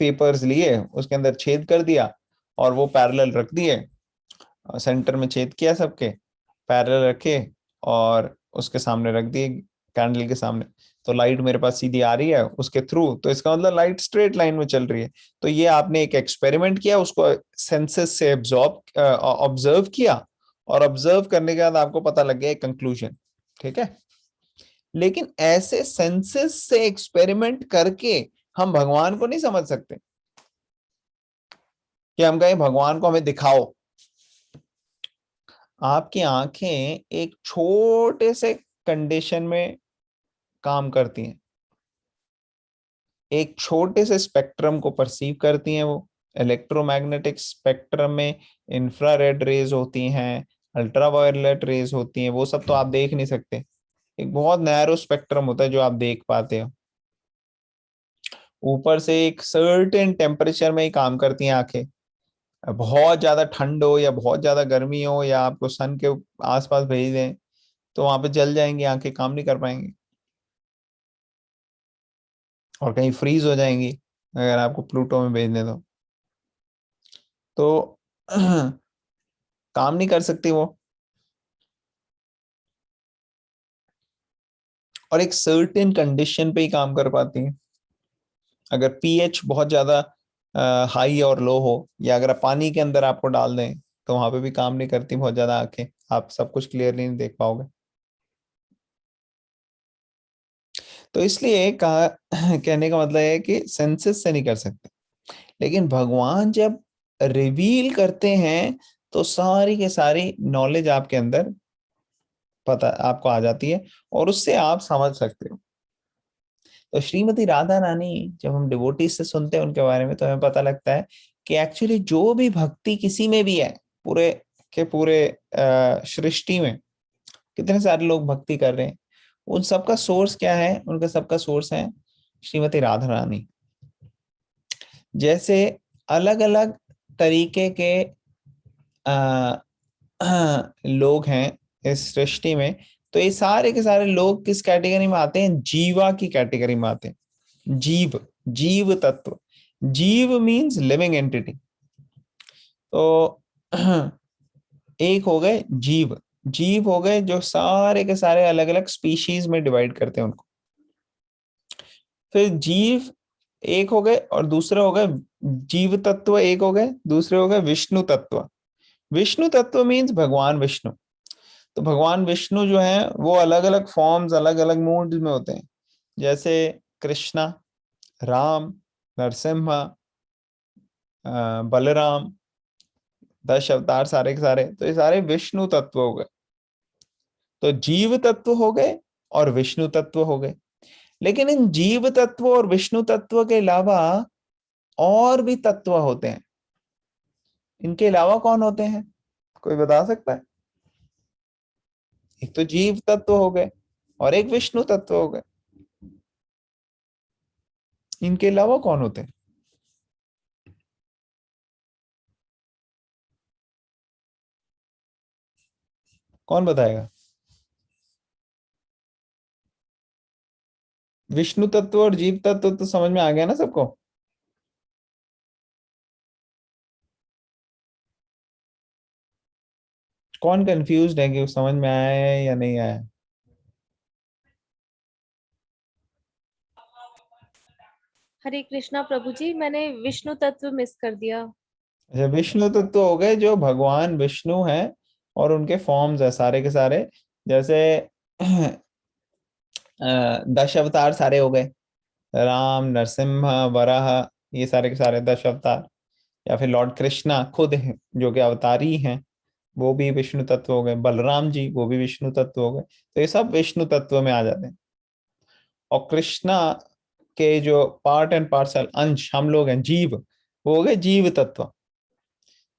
Speaker 1: पेपर्स लिए, उसके अंदर छेद कर दिया और वो पैरेलल रख दिए, सेंटर में छेद किया, सबके पैरेलल रखे और उसके सामने रख दिए, कैंडल के सामने, तो लाइट मेरे पास सीधी आ रही है उसके थ्रू, तो इसका मतलब लाइट स्ट्रेट लाइन में चल रही है. तो ये आपने एक एक्सपेरिमेंट किया, उसको सेंसेस से ऑब्जर्व किया, और ऑब्जर्व करने के बाद आपको पता लग गया एक कंक्लूजन. ठीक है, लेकिन ऐसे सेंसेस से एक्सपेरिमेंट करके हम भगवान को नहीं समझ सकते कि हम कहें भगवान को हमें दिखाओ. आपकी आंखें एक छोटे से कंडीशन में काम करती हैं, एक छोटे से स्पेक्ट्रम को परसीव करती हैं. वो इलेक्ट्रोमैग्नेटिक स्पेक्ट्रम में इंफ्रारेड रेज होती हैं, अल्ट्रावायलेट रेज होती हैं, वो सब तो आप देख नहीं सकते. एक बहुत नैरो स्पेक्ट्रम होता है जो आप देख पाते हो. ऊपर से एक सर्टेन टेम्परेचर में ही काम करती हैं आंखें. बहुत ज्यादा ठंड हो या बहुत ज्यादा गर्मी हो या आपको सन के आसपास भेज दें तो वहां पे जल जाएंगी आंखें, काम नहीं कर पाएंगी, और कहीं फ्रीज हो जाएंगी अगर आपको प्लूटो में भेज दें तो काम नहीं कर सकती वो. और एक सर्टेन कंडीशन पे ही काम कर पाती हैं. अगर पीएच बहुत ज्यादा हाई और लो हो, या अगर आप पानी के अंदर आपको डाल दें तो वहां पे भी काम नहीं करती बहुत ज्यादा आंखें, आप सब कुछ क्लियरली नहीं देख पाओगे. तो इसलिए कहा कहने का मतलब है कि सेंसेस से नहीं कर सकते, लेकिन भगवान जब रिवील करते हैं तो सारी के सारी नॉलेज आपके अंदर पता आपको आ जाती है और उससे आप समझ सकते हो. तो श्रीमती राधा रानी, जब हम डिवोटीज से सुनते हैं उनके बारे में, तो हमें पता लगता है कि एक्चुअली जो भी भक्ति किसी में भी है, पूरे के पूरे सृष्टि में कितने सारे लोग भक्ति कर रहे हैं, उन सबका सोर्स क्या है? उनका सबका सोर्स है श्रीमती राधा रानी. जैसे अलग अलग तरीके के लोग हैं इस सृष्टि में, तो ये सारे के सारे लोग किस कैटेगरी में आते हैं? जीवा की कैटेगरी में आते हैं. जीव, जीव तत्व. जीव मीन्स लिविंग एंटिटी. तो एक हो गए जीव. जीव हो गए जो सारे के सारे अलग अलग स्पीशीज में डिवाइड करते हैं उनको. फिर जीव एक हो गए, और दूसरे हो गए जीव तत्व, एक हो गए, दूसरे हो गए विष्णु तत्व. विष्णु तत्व मीन्स भगवान विष्णु. तो भगवान विष्णु जो है वो अलग अलग फॉर्म्स, अलग अलग मूड्स में होते हैं. जैसे कृष्णा, राम, नरसिम्हा, बलराम, 10 अवतार सारे के सारे, तो ये सारे विष्णु तत्व हो गए. तो जीव तत्व हो गए और विष्णु तत्व हो गए. लेकिन इन जीव तत्व और विष्णु तत्व के अलावा और भी तत्व होते हैं. इनके अलावा कौन होते हैं? कोई बता सकता है? एक तो जीव तत्व हो गए और एक विष्णु तत्व हो गए. इनके अलावा कौन होते हैं? कौन बताएगा? विष्णु तत्व और जीव तत्व तो समझ में आ गया ना सबको? कौन कंफ्यूज्ड है कि समझ में आया है या नहीं आया?
Speaker 8: हरे कृष्णा प्रभु जी, मैंने विष्णु तत्व मिस कर दिया।
Speaker 1: अच्छा, विष्णु तत्व हो गए जो भगवान विष्णु हैं और उनके फॉर्म्स है सारे के सारे। जैसे 10 अवतार सारे हो गए, राम, नरसिम्हा, वराह, ये सारे के सारे 10 अवतार। या फिर लॉर्ड कृष्णा खुद हैं जो कि अवतारी हैं, वो भी विष्णु तत्व हो गए। बलराम जी, वो भी विष्णु तत्व हो गए। तो ये सब विष्णु तत्व में आ जाते हैं। और कृष्णा के जो पार्ट एंड पार्सल अंश हम लोग हैं, जीव, वो हो गए जीव तत्व।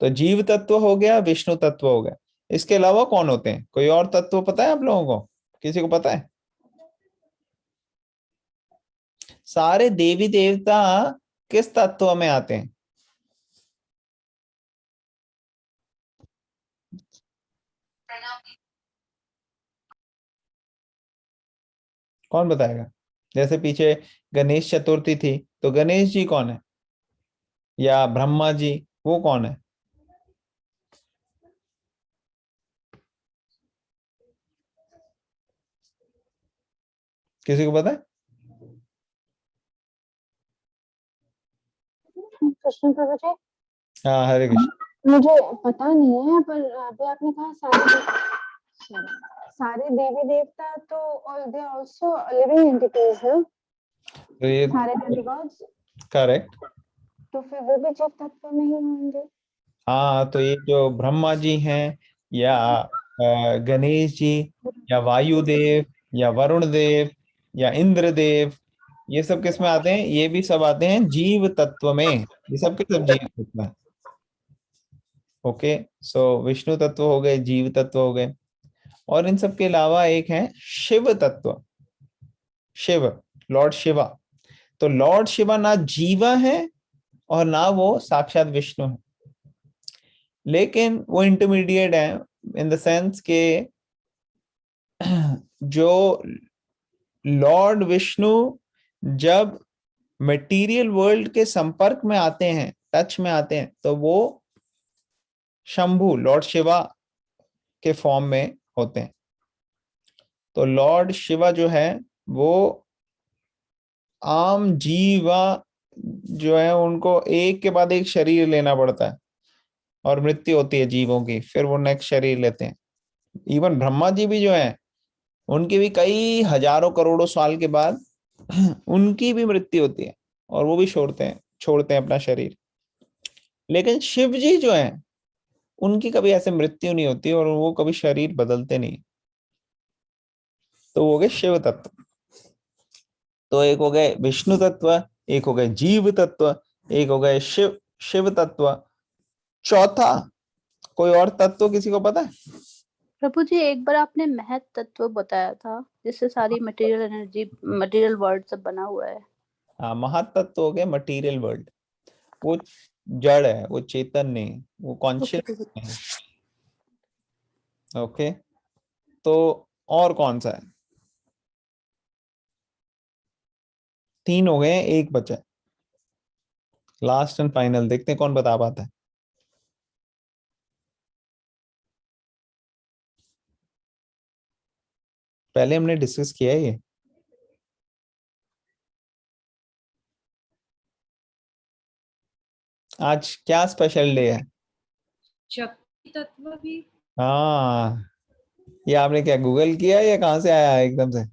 Speaker 1: तो जीव तत्व हो गया, विष्णु तत्व हो गया। इसके अलावा कौन होते हैं? कोई और तत्व पता है आप लोगों को? किसी को पता है? सारे देवी देवता किस तत्व में आते हैं? कौन बताएगा? जैसे पीछे गणेश चतुर्थी थी, तो गणेश जी कौन है? या ब्रह्मा जी, वो कौन है? किसी को पता है?
Speaker 7: कृष्ण प्रभु जी,
Speaker 1: हाँ, हरे कृष्ण।
Speaker 7: मुझे पता नहीं है, पर अभी आपने कहा सारे देवी देवता तो दे आल्सो लिविंग एंटिटीज है,
Speaker 1: तो ये
Speaker 7: सारे डेमिगॉड्स,
Speaker 1: करेक्ट।
Speaker 7: तो फिर वो भी जीव तत्व में ही होंगे।
Speaker 1: हाँ, तो ये जो ब्रह्मा जी हैं, या गणेश जी, या वायुदेव, या वरुण देव, या इंद्र देव, ये सब किस में आते हैं? ये भी सब आते हैं जीव तत्व में। ये सब के सब जीव तत्व में। ओके, सो विष्णु तत्व हो गए, जीव तत्व हो गए। और इन सब के अलावा एक है शिव तत्व। शिव, लॉर्ड शिवा। तो लॉर्ड शिवा ना जीवा है और ना वो साक्षात विष्णु है, लेकिन वो इंटरमीडिएट है इन द सेंस के जो लॉर्ड विष्णु जब मटेरियल वर्ल्ड के संपर्क में आते हैं, टच में आते हैं, तो वो शंभु, लॉर्ड शिवा के फॉर्म में होते हैं। तो लॉर्ड शिवा जो है वो आम जीवा जो है उनको एक के बाद एक शरीर लेना पड़ता है, और मृत्यु होती है जीवों की, फिर वो नेक्स्ट शरीर लेते हैं। इवन ब्रह्मा जी भी जो है, उनकी भी कई हजारों करोड़ों साल के बाद उनकी भी मृत्यु होती है, और वो भी छोड़ते हैं अपना शरीर। लेकिन शिव जी जो है, उनकी कभी ऐसे मृत्यु नहीं होती और वो कभी शरीर बदलते नहीं। तो वो हो गए शिव तत्व। तो एक हो गए विष्णु तत्व, एक हो गए जीव तत्व, एक हो गए शिव शिव तत्व। चौथा कोई और तत्व किसी को पता है?
Speaker 2: प्रभु जी, एक बार आपने महत तत्व बताया था, जिससे सारी मटेरियल एनर्जी, मटेरियल वर्ल्ड सब बना हुआ है।
Speaker 1: हाँ, महातत्व हो गए मटीरियल वर्ल्ड। वो जड़ है, वो चेतन नहीं, वो कॉन्शियस है। ओके, तो और कौन सा है? 3 हो गए हैं, एक बचा है। लास्ट एंड फाइनल, देखते हैं कौन बता पाता है। पहले हमने डिस्कस किया है ये। आज क्या स्पेशल डे है?
Speaker 5: शक्ति तत्व भी।
Speaker 1: हाँ, ये आपने क्या गूगल किया या कहाँ से आया एकदम से?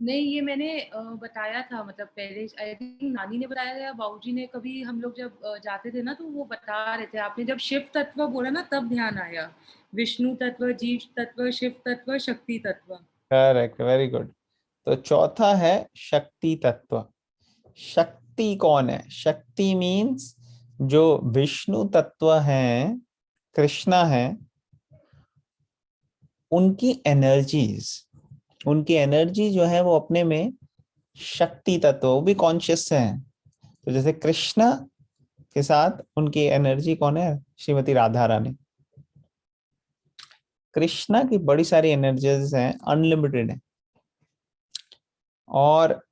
Speaker 5: नहीं, ये मैंने बताया था, मतलब पहले आई थिंक नानी ने बताया था या बाबूजी ने, कभी हम लोग जब जाते थे ना तो वो बता रहे थे। आपने जब शिव तत्व बोला ना तब ध्यान आया। विष्णु तत्व, जीव तत्व, शिव तत्व, शक्ति तत्व।
Speaker 1: Correct, very good. तो चौथा है शक्ति तत्व। शक्ति कौन है? शक्ति मीन्स जो विष्णु तत्व है, कृष्णा है, उनकी एनर्जी जो है वो अपने में शक्ति तत्व, वो भी कॉन्शियस है। तो जैसे कृष्णा के साथ उनकी एनर्जी कौन है? श्रीमती राधा रानी। कृष्णा की बड़ी सारी एनर्जीज हैं, अनलिमिटेड है। और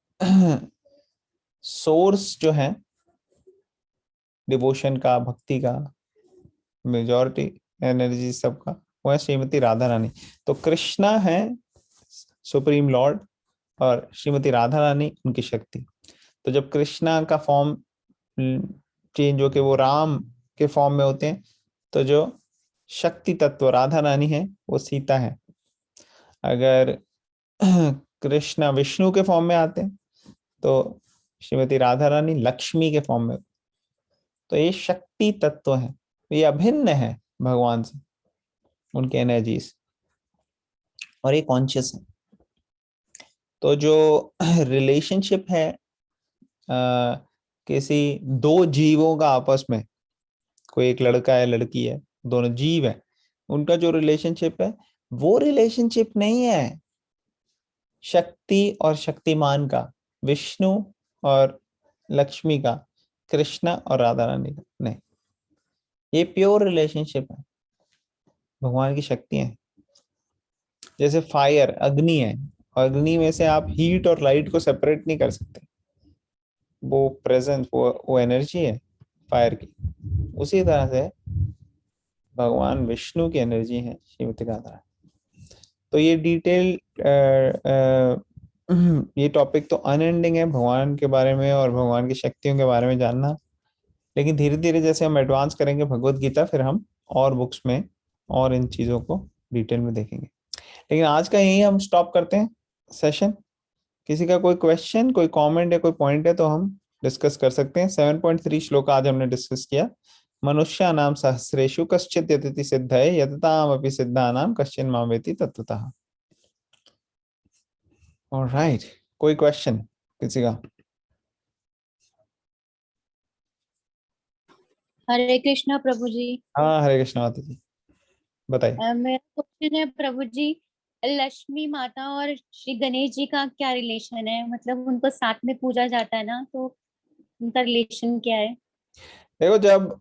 Speaker 1: सोर्स जो है डिवोशन का, भक्ति का, मेजॉरिटी एनर्जी सबका, वो है श्रीमती राधा रानी। तो कृष्णा है सुप्रीम लॉर्ड और श्रीमती राधा रानी उनकी शक्ति। तो जब कृष्णा का फॉर्म चेंज होके वो राम के फॉर्म में होते हैं, तो जो शक्ति तत्व राधा रानी है वो सीता है। अगर कृष्णा विष्णु के फॉर्म में आते हैं तो श्रीमती राधा रानी लक्ष्मी के फॉर्म में। तो ये शक्ति तत्व है, ये अभिन्न है भगवान से, उनके एनर्जीज, और ये कॉन्शियस है। तो जो रिलेशनशिप है किसी दो जीवों का आपस में, कोई एक लड़का है लड़की है, दोनों जीव है, उनका जो रिलेशनशिप है वो रिलेशनशिप नहीं है शक्ति और शक्तिमान का, विष्णु और लक्ष्मी का, कृष्णा और राधा रानी का, नहीं। ये प्योर रिलेशनशिप है, भगवान की शक्ति है। जैसे फायर अग्नि है, अग्नि में से आप हीट और लाइट को सेपरेट नहीं कर सकते, वो प्रेजेंस, वो एनर्जी है फायर की। उसी तरह से भगवान विष्णु की एनर्जी है श्रीमती राधा। तो ये डिटेल ये टॉपिक तो अनएंडिंग है भगवान के बारे में और भगवान की शक्तियों के बारे में जानना, लेकिन धीरे धीरे जैसे हम एडवांस करेंगे भगवत गीता, फिर हम और बुक्स में और इन चीजों को डिटेल में देखेंगे। लेकिन आज का यही हम स्टॉप करते हैं सेशन। किसी का कोई क्वेश्चन, कोई कमेंट या कोई पॉइंट है तो हम डिस्कस कर सकते हैं। 7.3 श्लोक आज हमने डिस्कस किया। मनुष्यानां सहस्रेषु कश्चित् यतति सिद्धये यततामपि सिद्धानां कश्चिन् मां वेत्ति तत्त्वतः। ऑलराइट, कोई क्वेश्चन किसी का?
Speaker 9: हरे कृष्णा प्रभु जी।
Speaker 1: हाँ, हरे कृष्णा माता जी, बताइए।
Speaker 9: मेरा क्वेश्चन है प्रभु जी, लक्ष्मी माता और श्री गणेश जी का क्या रिलेशन है? मतलब उनको साथ में पूजा जाता है ना, तो उनका रिलेशन क्या है?
Speaker 1: देखो, जब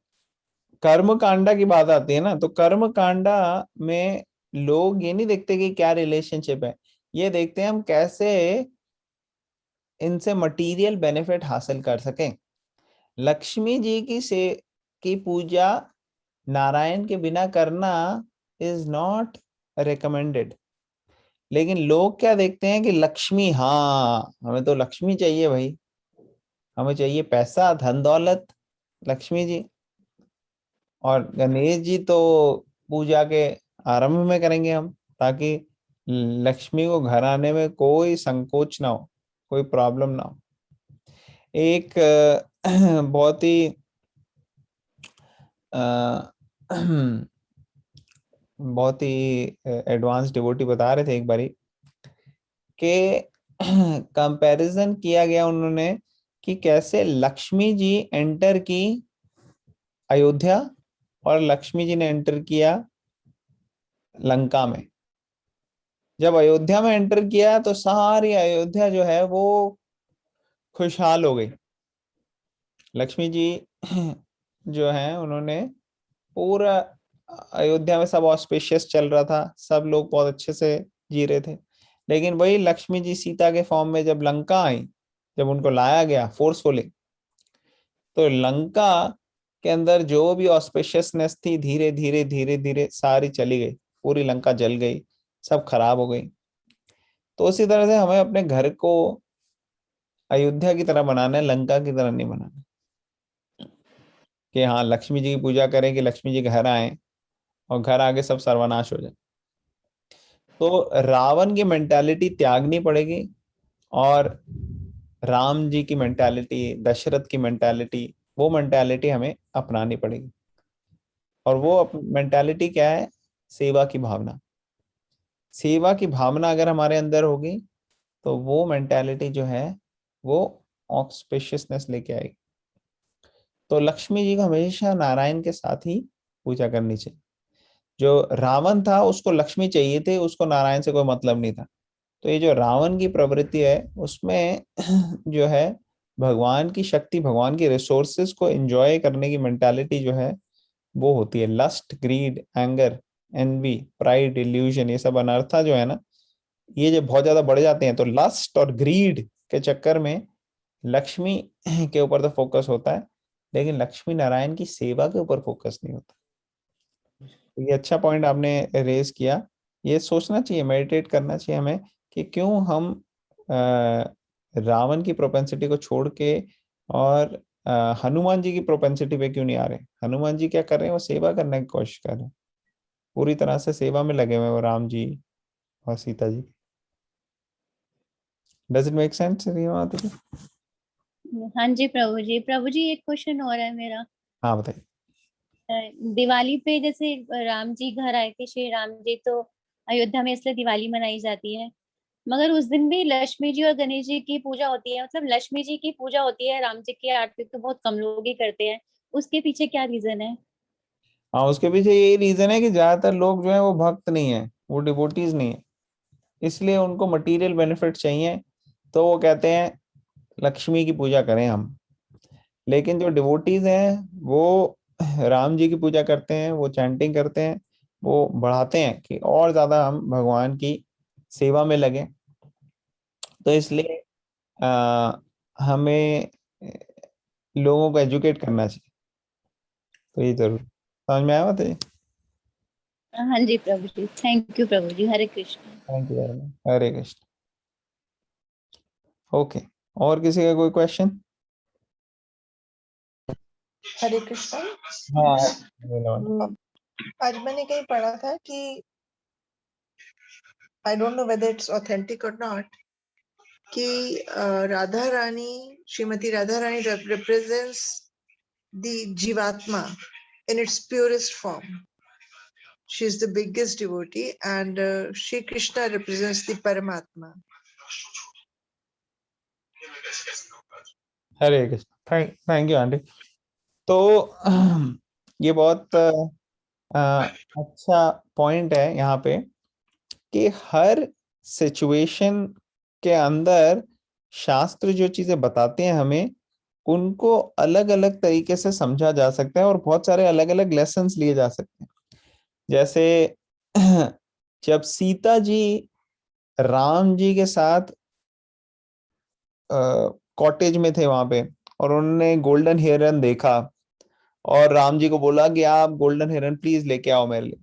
Speaker 1: कर्म कांडा की बात आती है ना, तो कर्म कांडा में लोग ये नहीं देखते कि क्या रिलेशनशिप है, ये देखते हैं हम कैसे इनसे मटेरियल बेनिफिट हासिल कर सकें। लक्ष्मी जी की पूजा नारायण के बिना करना इज नॉट रिकमेंडेड, लेकिन लोग क्या देखते हैं कि लक्ष्मी, हाँ हमें तो लक्ष्मी चाहिए भाई, हमें चाहिए पैसा धन दौलत, लक्ष्मी जी। और गणेश जी तो पूजा के आरंभ में करेंगे हम, ताकि लक्ष्मी को घर आने में कोई संकोच ना हो, कोई प्रॉब्लम ना हो। एक बहुत ही बहुत ही एडवांस डिवोटी बता रहे थे एक बारी कि कंपैरिजन किया गया उन्होंने कि कैसे लक्ष्मी जी एंटर की अयोध्या और लक्ष्मी जी ने एंटर किया लंका में। जब अयोध्या में एंटर किया तो सारी अयोध्या जो है वो खुशहाल हो गई। लक्ष्मी जी जो है उन्होंने पूरा अयोध्या में सब ऑस्पिशियस चल रहा था, सब लोग बहुत अच्छे से जी रहे थे। लेकिन वही लक्ष्मी जी सीता के फॉर्म में जब लंका आई, जब उनको लाया गया फोर्सफुली, तो लंका के अंदर जो भी ऑस्पिशियसनेस थी धीरे धीरे धीरे धीरे सारी चली गई, पूरी लंका जल गई, सब खराब हो गई। तो उसी तरह से हमें अपने घर को अयोध्या की तरह बनाना है, लंका की तरह नहीं बनाना कि हाँ लक्ष्मी जी की पूजा करें कि लक्ष्मी जी घर आए और घर आके सब सर्वनाश हो जाए। तो रावण की मेंटालिटी त्यागनी पड़ेगी और राम जी की मेंटालिटी, दशरथ की मेंटालिटी, वो मेंटालिटी हमें अपनानी पड़ेगी। और वो मेंटालिटी क्या है? सेवा की भावना। सेवा की भावना अगर हमारे अंदर होगी तो वो मेंटालिटी जो है वो ऑस्पिशियसनेस लेके आएगी। तो लक्ष्मी जी को हमेशा नारायण के साथ ही पूजा करनी चाहिए। जो रावण था उसको लक्ष्मी चाहिए थे, उसको नारायण से कोई मतलब नहीं था। तो ये जो रावण की प्रवृत्ति है उसमें जो है भगवान की शक्ति, भगवान की रिसोर्सेज को एंजॉय करने की मेंटालिटी जो है वो होती है। Lust, greed, anger, envy, pride, illusion, ये सब अनर्था जो है ना, ये जब बहुत ज्यादा बढ़ जाते हैं तो लस्ट और ग्रीड के चक्कर में लक्ष्मी के ऊपर तो फोकस होता है, लेकिन लक्ष्मी नारायण की सेवा के ऊपर फोकस नहीं होता। तो ये अच्छा पॉइंट आपने रेज किया। ये सोचना चाहिए, मेडिटेट करना चाहिए हमें कि क्यों हम रावण की प्रोपेंसिटी को छोड़ के और हनुमान जी की प्रोपेंसिटी पे क्यों नहीं आ रहे? हनुमान जी क्या कर रहे हैं? वो सेवा करने की कोशिश कर रहे हैं, पूरी तरह से सेवा में लगे हुए वो राम जी और Sita ji. Does it make sense माता जी?
Speaker 9: हाँ जी प्रभु जी। प्रभु जी एक क्वेश्चन और है मेरा।
Speaker 1: हाँ बताइए।
Speaker 9: दिवाली पे जैसे राम जी घर आए थे, श्री राम जी, तो अयोध्या में इसलिए दिवाली मनाई जाती है, मगर उस दिन भी लक्ष्मी जी और गणेश जी की पूजा होती है। मतलब लक्ष्मी जी की पूजा होती है, राम जी की आरती तो बहुत कम लोग ही करते हैं। उसके पीछे क्या रीजन है?
Speaker 1: हाँ, उसके पीछे यही रीजन है कि ज्यादातर लोग जो है वो भक्त नहीं है, वो डिवोटीज नहीं है, इसलिए उनको मटेरियल बेनिफिट चाहिए, तो वो कहते हैं लक्ष्मी की पूजा करें हम। लेकिन जो डिवोटीज हैं वो राम जी की पूजा करते हैं, वो चैंटिंग करते हैं, वो बढ़ाते हैं कि और ज्यादा हम भगवान की सेवा में लगे। तो इसलिए हमें लोगों को एजुकेट करना चाहिए। तो ये जरूर समझ में आया बात है।
Speaker 9: हाँ जी Prabhu ji, thank you Prabhu ji. Hare Krishna.
Speaker 1: Thank you. Hare Krishna. Okay, और किसी का कोई क्वेश्चन?
Speaker 6: हरे कृष्ण।
Speaker 1: हाँ,
Speaker 6: आज मैंने कहीं पढ़ा था कि I don't know whether it's authentic और नॉट, कि Radha Rani, Shrimati Radha Rani represents the Jivatma in its purest form. She is the biggest devotee, and Shri Krishna represents the Paramatma.
Speaker 1: Hare Krishna. Thank you aunty. तो ये बहुत अच्छा पॉइंट है यहाँ पे कि हर सिचुएशन के अंदर शास्त्र जो चीजें बताते हैं हमें, उनको अलग अलग तरीके से समझा जा सकता है और बहुत सारे अलग अलग लेसन्स लिए जा सकते हैं। जैसे जब सीता जी राम जी के साथ कॉटेज में थे वहां पे, और उन्होंने गोल्डन हेरन देखा और राम जी को बोला कि आप गोल्डन हेरन प्लीज लेके आओ मेरे लिए,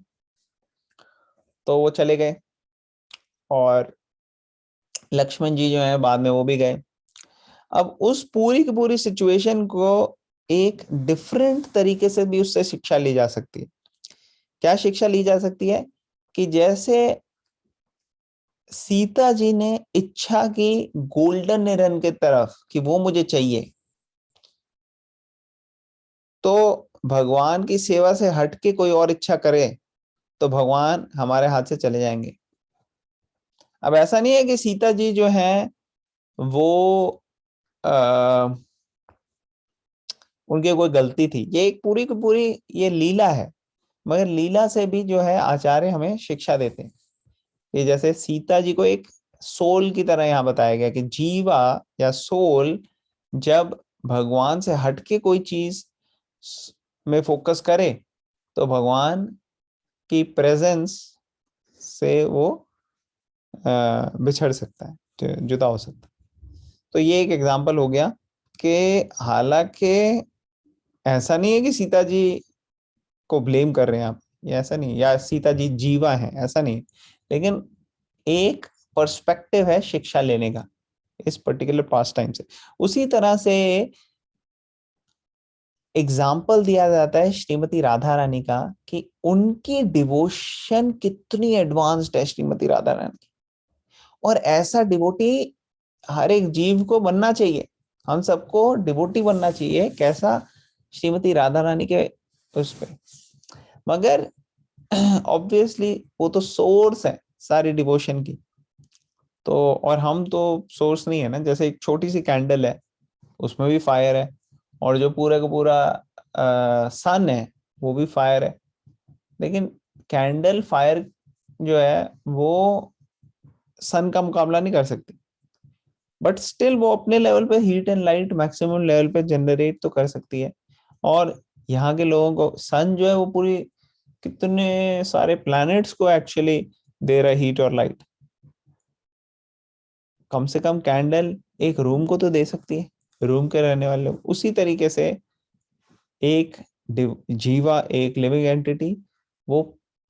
Speaker 1: तो वो चले गए और लक्ष्मण जी जो है बाद में वो भी गए। अब उस पूरी की पूरी सिचुएशन को एक डिफरेंट तरीके से भी उससे शिक्षा ली जा सकती है। क्या शिक्षा ली जा सकती है? कि जैसे सीता जी ने इच्छा की गोल्डन हेरन के तरफ कि वो मुझे चाहिए, तो भगवान की सेवा से हट के कोई और इच्छा करे तो भगवान हमारे हाथ से चले जाएंगे। अब ऐसा नहीं है कि सीता जी जो है वो उनकी कोई गलती थी, ये एक पूरी की पूरी ये लीला है, मगर लीला से भी जो है आचार्य हमें शिक्षा देते हैं। ये जैसे सीता जी को एक सोल की तरह यहाँ बताया गया कि जीवा या सोल जब भगवान से हटके कोई चीज में फोकस करे तो भगवान की प्रेजेंस से वो बिछड़ सकता है, जुदा हो सकता है। तो ये एक एग्जाम्पल हो गया कि हालांकि ऐसा नहीं है कि सीता जी को ब्लेम कर रहे हैं आप, ये ऐसा नहीं, या सीता जी जीवा है ऐसा नहीं, लेकिन एक पर्सपेक्टिव है शिक्षा लेने का इस पर्टिकुलर पास टाइम से। उसी तरह से एग्जाम्पल दिया जाता है श्रीमती राधा रानी का कि उनकी डिवोशन कितनी एडवांस्ड है, श्रीमती राधा रानी की, और ऐसा डिवोटी हर एक जीव को बनना चाहिए। हम सबको डिवोटी बनना चाहिए कैसा? श्रीमती राधा रानी के उस पे। मगर ऑब्वियसली वो तो सोर्स है सारी डिवोशन की, तो और हम तो सोर्स नहीं है ना। जैसे एक छोटी सी कैंडल है, उसमें भी फायर है, और जो पूरा का पूरा सन है वो भी फायर है, लेकिन कैंडल फायर जो है वो सन का मुकाबला नहीं कर सकती, बट स्टिल वो अपने लेवल पे heat and light maximum level पे जनरेट तो कर सकती है। और यहाँ के लोगों को सन जो है वो पूरी कितने सारे प्लैनेट्स को एक्चुअली दे रहा है हीट और लाइट। कम से कम कैंडल एक रूम को तो दे सकती है, रूम के रहने वाले लोग। उसी तरीके से एक जीवा, एक लिविंग एंटिटी, वो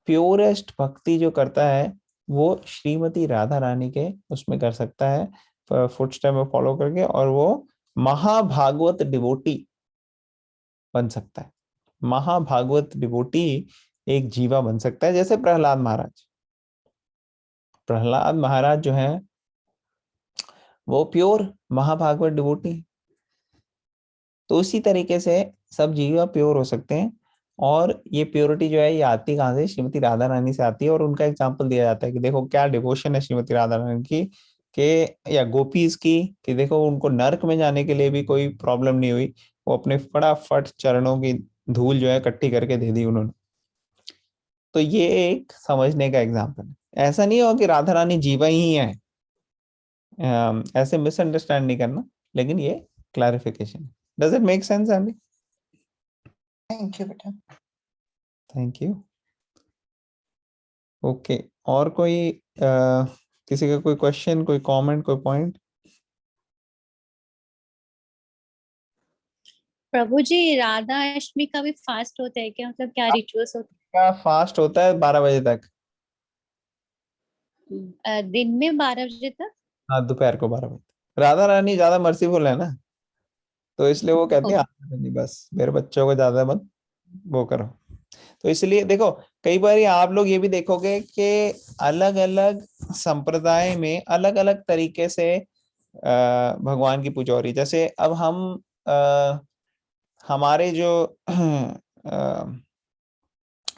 Speaker 1: प्योरेस्ट भक्ति जो करता है वो श्रीमती राधा रानी के उसमें कर सकता है, फुटस्टेप में फॉलो करके, और वो महाभागवत डिवोटी बन सकता है। महाभागवत डिवोटी एक जीवा बन सकता है, जैसे प्रहलाद महाराज। प्रहलाद महाराज जो है वो प्योर महाभागवत डिवोटी। तो उसी तरीके से सब जीवा प्योर हो सकते हैं। और ये प्योरिटी जो है ये आती कहाँ से? श्रीमती राधा रानी से आती है। और उनका एग्जाम्पल दिया जाता है कि देखो क्या डिवोशन है श्रीमती राधा रानी की, के या गोपीज की, कि देखो उनको नर्क में जाने के लिए भी कोई प्रॉब्लम नहीं हुई, वो अपने फटाफट चरणों की धूल जो है इकट्ठी करके दे दी उन्होंने। तो ये एक समझने का एग्जाम्पल है। ऐसा नहीं हो कि राधा रानी जीवा ही है, ऐसे मिसअंडरस्टैंड नहीं करना, लेकिन ये clarification. Does it make sense Andy?
Speaker 6: Thank you बेटा।
Speaker 1: Thank you. ओके, और कोई किसी का कोई क्वेश्चन, कोई कमेंट, कोई पॉइंट?
Speaker 9: प्रभु जी, राधा अष्टमी का भी फास्ट होता है क्या? मतलब क्या रिचुअल्स होते
Speaker 1: का फास्ट होता है 12 बजे तक।
Speaker 9: हैं? दिन में 12 बजे तक?
Speaker 1: हाँ, दोपहर को 12 बजे। राधा रानी ज्यादा मर्सीफुल है ना, तो इसलिए वो कहते हैं
Speaker 9: ओके।
Speaker 1: नहीं, बस मेरे बच्चों को ज्यादा मत वो करो। तो इसलिए देखो, कई बार आप लोग ये भी देखोगे कि अलग अलग संप्रदाय में अलग अलग तरीके से भगवान की पूजा हो रही है। जैसे अब हम हमारे जो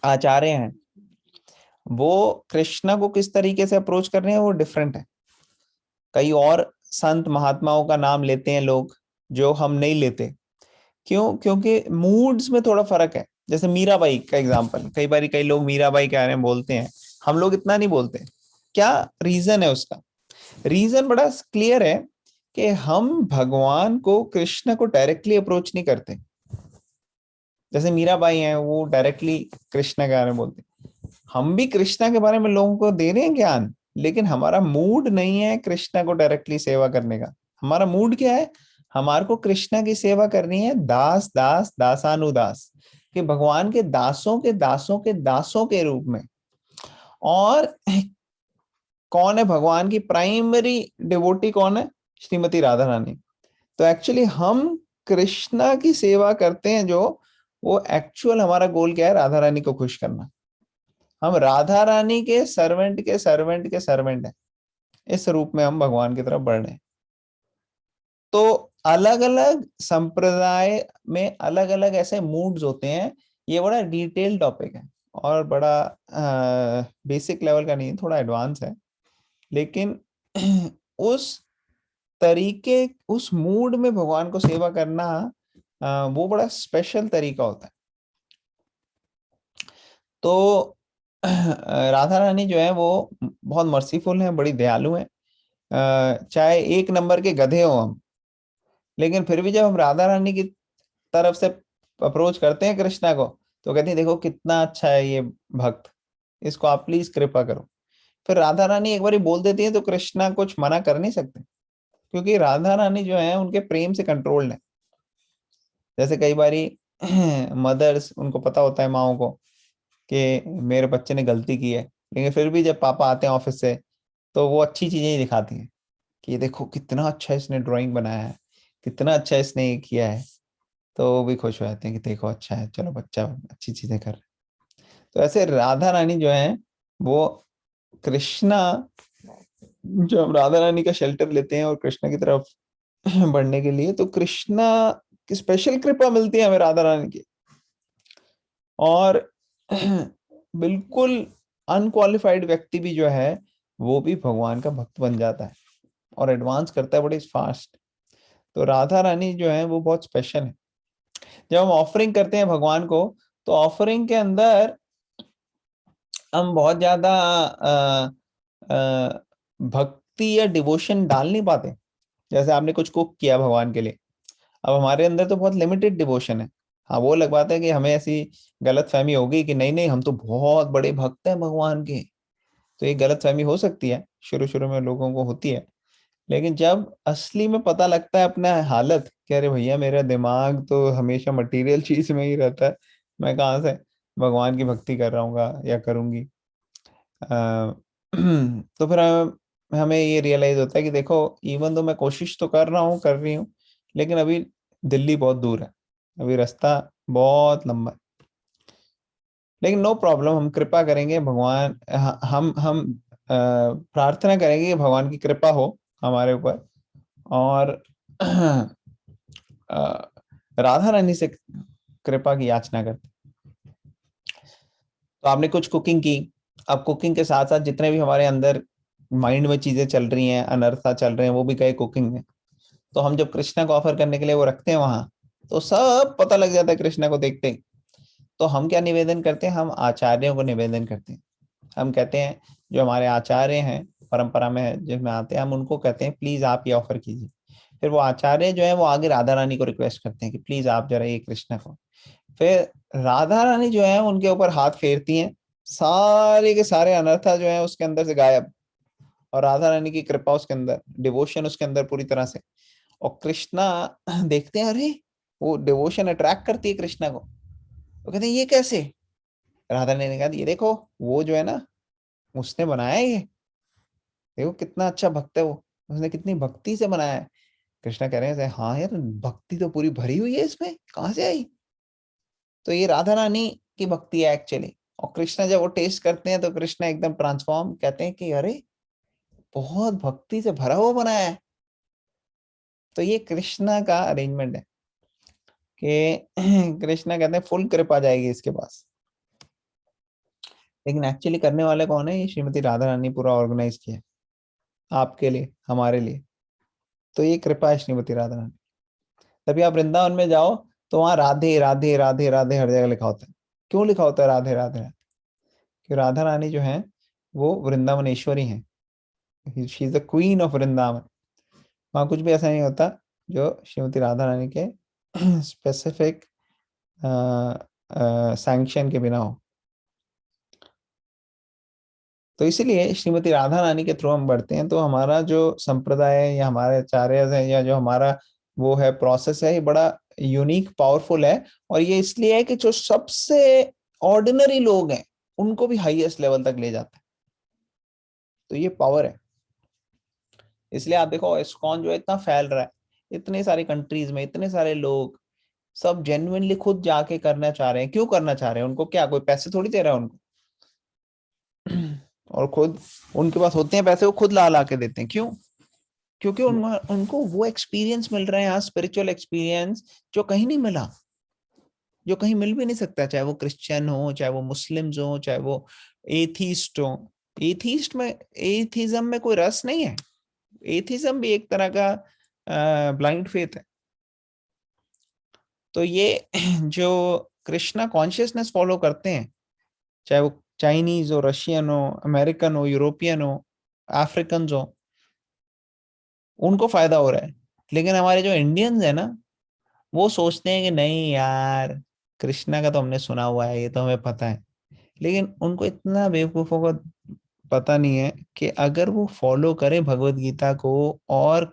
Speaker 1: आचार्य हैं वो कृष्णा को किस तरीके से अप्रोच कर रहे हैं वो डिफरेंट है। कई और संत महात्माओं का नाम लेते हैं लोग जो हम नहीं लेते। क्यों? क्योंकि मूड्स में थोड़ा फर्क है। जैसे मीराबाई का एग्जांपल, कई बार कई लोग मीराबाई के बारे में बोलते हैं, हम लोग इतना नहीं बोलते। क्या रीजन है उसका? रीजन बड़ा क्लियर है कि हम भगवान को, कृष्ण को डायरेक्टली अप्रोच नहीं करते। जैसे मीराबाई हैं वो डायरेक्टली कृष्ण के बारे में बोलते हैं, हम भी कृष्णा के बारे में लोगों को दे रहे हैं ज्ञान, लेकिन हमारा मूड नहीं है कृष्णा को डायरेक्टली सेवा करने का। हमारा मूड क्या है? हमारे को कृष्णा की सेवा करनी है दास दास दासानुदास, कि भगवान के दासों के दासों के दासों के रूप में। और कौन है भगवान की प्राइमरी डिवोटी? कौन है? श्रीमती राधा रानी। तो एक्चुअली हम कृष्णा की सेवा करते हैं, जो वो एक्चुअल हमारा गोल क्या है? राधा रानी को खुश करना। हम राधा रानी के सर्वेंट के सर्वेंट के सर्वेंट हैं। इस रूप में हम भगवान की तरफ बढ़ रहे हैं। तो अलग अलग संप्रदाय में अलग अलग ऐसे मूड्स होते हैं। ये बड़ा डिटेल टॉपिक है और बड़ा बेसिक लेवल का नहीं है, थोड़ा एडवांस है। लेकिन उस तरीके, उस मूड में भगवान को सेवा करना वो बड़ा स्पेशल तरीका होता है। तो राधा रानी जो है वो बहुत मर्सीफुल है, बड़ी दयालु है। चाहे एक नंबर के गधे हो हम, लेकिन फिर भी जब हम राधा रानी की तरफ से अप्रोच करते हैं कृष्णा को, तो कहते हैं देखो कितना अच्छा है ये भक्त, इसको आप प्लीज कृपा करो। फिर राधा रानी एक बार बोल देती है तो कृष्णा कुछ मना कर नहीं सकते, क्योंकि राधा रानी जो है उनके प्रेम से कंट्रोल्ड है। जैसे कई बारी मदर्स, उनको पता होता है माओ को कि मेरे बच्चे ने गलती की है, लेकिन फिर भी जब पापा आते हैं ऑफिस से तो वो अच्छी चीजें ही दिखाती हैं कि ये देखो कितना अच्छा इसने ड्राइंग बनाया है, कितना अच्छा इसने ये किया है। तो वो भी खुश हो जाते हैं कि देखो अच्छा है, चलो बच्चा अच्छी चीजें कर रहा है। तो ऐसे राधा रानी जो है वो कृष्णा, जो हम राधा रानी का शेल्टर लेते हैं और कृष्णा की तरफ बढ़ने के लिए, तो कृष्णा की स्पेशल कृपा मिलती है हमें राधा रानी की। और बिल्कुल अनक्वालिफाइड व्यक्ति भी जो है वो भी भगवान का भक्त बन जाता है और एडवांस करता है बड़ी फास्ट। तो राधा रानी जो है वो बहुत स्पेशल है। जब हम ऑफरिंग करते हैं भगवान को, तो ऑफरिंग के अंदर हम बहुत ज्यादा भक्ति या डिवोशन डाल नहीं पाते। जैसे आपने कुछ कुक किया भगवान के लिए, अब हमारे अंदर तो बहुत लिमिटेड डिवोशन है। हाँ, वो अलग बात है कि हमें ऐसी गलत फहमी हो गई कि नहीं नहीं हम तो बहुत बड़े भक्त हैं भगवान के। तो ये गलत फहमी हो सकती है, शुरू शुरू में लोगों को होती है। लेकिन जब असली में पता लगता है अपना हालत, कि अरे भैया मेरा दिमाग तो हमेशा मटेरियल चीज में ही रहता है, मैं कहाँ से भगवान की भक्ति कर रहा हूँ या करूंगी। तो फिर हमें ये रियलाइज होता है कि देखो इवन तो मैं कोशिश तो कर रही हूँ, लेकिन अभी दिल्ली बहुत दूर है, अभी रास्ता बहुत लंबा है। लेकिन नो प्रॉब्लम, हम कृपा करेंगे भगवान, हम प्रार्थना करेंगे कि भगवान की कृपा हो हमारे ऊपर, और राधा रानी से कृपा की याचना करते। तो आपने कुछ कुकिंग की, अब कुकिंग के साथ साथ जितने भी हमारे अंदर माइंड में चीजें चल रही हैं, अनर्था चल रहे हैं, वो भी गए कुकिंग में। तो हम जब कृष्णा को ऑफर करने के लिए वो रखते हैं वहां, तो सब पता लग जाता है कृष्णा को देखते ही। तो हम क्या निवेदन करते हैं, हम आचार्यों को निवेदन करते हैं। हम कहते हैं जो हमारे आचार्य हैं परंपरा में जिसमें आते हैं, हम उनको कहते हैं प्लीज आप ये ऑफर कीजिए। फिर वो आचार्य जो है वो आगे राधा रानी को रिक्वेस्ट करते हैं कि प्लीज आप जरा ये कृष्णा को। फिर राधा रानी जो है उनके ऊपर हाथ फेरती हैं, सारे के सारे अनर्था जो है उसके अंदर से गायब, और राधा रानी की कृपा उसके अंदर, डिवोशन उसके अंदर पूरी तरह से। और कृष्णा देखते हैं, अरे वो डिवोशन अट्रैक्ट करती है कृष्णा को। वो कहते हैं ये कैसे? राधा रानी ने कहा ये देखो वो जो है ना, उसने बनाया है ये, देखो कितना अच्छा भक्त है वो, उसने कितनी भक्ति से बनाया है। कृष्णा कह रहे हैं हाँ यार, भक्ति तो पूरी भरी हुई है इसमें, कहाँ से आई? तो ये राधा रानी की भक्ति है एक्चुअली। और कृष्णा जब वो टेस्ट करते हैं तो कृष्णा एकदम ट्रांसफॉर्म, कहते हैं कि अरे बहुत भक्ति से भरा हुआ बनाया है। तो ये कृष्णा का अरेंजमेंट है कि कृष्णा कहते हैं फुल कृपा जाएगी इसके पास। लेकिन एक्चुअली करने वाले कौन है? ये श्रीमती राधा रानी पूरा ऑर्गेनाइज किया है आपके लिए, हमारे लिए। तो ये कृपा है श्रीमती राधा रानी। तभी आप वृंदावन में जाओ तो वहां राधे राधे राधे राधे हर जगह लिखा होता है। क्यों लिखा होता है राधे राधे? कि राधा रानी जो है वो वृंदावनेश्वरी है, she is the queen of Vrindavan. वहां कुछ भी ऐसा नहीं होता जो श्रीमती राधा रानी के स्पेसिफिक सैंक्शन के बिना हो। तो इसीलिए श्रीमती राधा रानी के थ्रू हम बढ़ते हैं, तो हमारा जो संप्रदाय है या हमारे आचार्य है या जो हमारा वो है प्रोसेस है, ये बड़ा यूनिक पावरफुल है। और ये इसलिए है कि जो सबसे ऑर्डिनरी लोग हैं उनको भी हाईएस्ट लेवल तक ले जाता है। तो ये पावर है। इसलिए आप देखो इस्कॉन जो है इतना फैल रहा है, इतने सारे कंट्रीज में इतने सारे लोग सब जेन्युइनली खुद जाके करना चाह रहे हैं। क्यों करना चाह रहे हैं? उनको क्या कोई पैसे थोड़ी दे रहा है उनको, और खुद उनके पास होते हैं पैसे, वो खुद ला ला के देते हैं। क्यों? क्योंकि उनको वो एक्सपीरियंस मिल रहा है यहाँ, स्पिरिचुअल एक्सपीरियंस जो कहीं नहीं मिला, जो कहीं मिल भी नहीं सकता। चाहे वो क्रिश्चियन हो, चाहे वो मुस्लिम्स हो, चाहे वो एथीस्ट हो। एथीस्ट में, एथीज्म में कोई रस नहीं है। एथीज्म भी एक तरह का ब्लाइंड फेथ है। तो ये जो कृष्णा कॉन्शियसनेस फॉलो करते हैं, चाहे वो चाइनीज हो, रशियन हो, अमेरिकन हो, यूरोपियन हो, अफ्रीकन हो, उनको फायदा हो रहा है। लेकिन हमारे जो इंडियंस है ना, वो सोचते हैं कि नहीं यार, कृष्णा का तो हमने सुना हुआ है, ये तो हमें पता है। लेकिन उनको इतना बेवकूफों को पता नहीं है कि अगर वो फॉलो करें भगवत गीता को और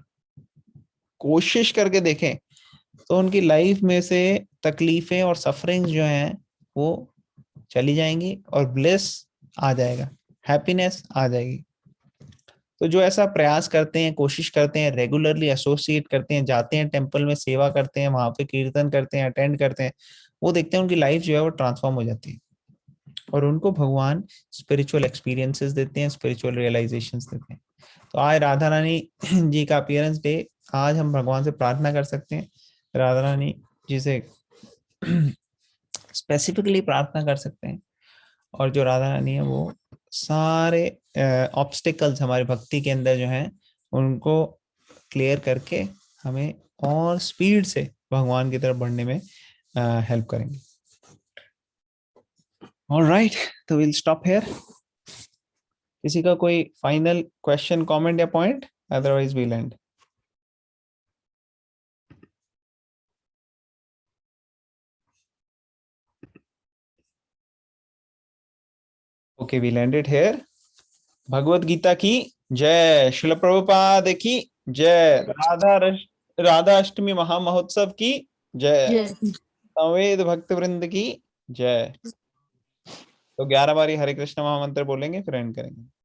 Speaker 1: कोशिश करके देखें, तो उनकी लाइफ में से तकलीफें और सफरिंग्स जो हैं वो चली जाएंगी और ब्लिस आ जाएगा, हैप्पीनेस आ जाएगी। तो जो ऐसा प्रयास करते हैं, कोशिश करते हैं, रेगुलरली एसोसिएट करते हैं, जाते हैं टेम्पल में सेवा करते हैं, वहां पे कीर्तन करते हैं, अटेंड करते हैं, वो देखते हैं उनकी लाइफ जो है वो ट्रांसफॉर्म हो जाती है। और उनको भगवान स्पिरिचुअल एक्सपीरियंसेस देते हैं, स्पिरिचुअल रियलाइजेशंस देते हैं। तो आज राधा रानी जी का अपीयरेंस डे, आज हम भगवान से प्रार्थना कर सकते हैं, राधा रानी जी से स्पेसिफिकली प्रार्थना कर सकते हैं। और जो राधा रानी है वो सारे ऑब्स्टिकल्स हमारी भक्ति के अंदर जो हैं उनको क्लियर करके हमें और स्पीड से भगवान की तरफ बढ़ने में हेल्प करेंगे। ऑलराइट, तो विल स्टॉप हियर। किसी का कोई फाइनल क्वेश्चन, कमेंट या point? Otherwise we'll end. Okay, we'll end it here. Bhagavad Gita की जय, श्रील प्रभुपाद की जय, राधा अष्टमी महामहोत्सव की जय, संवेद भक्त वृंद की जय। तो 11 बारी हरे कृष्ण महामंत्र बोलेंगे, फिर एंड करेंगे।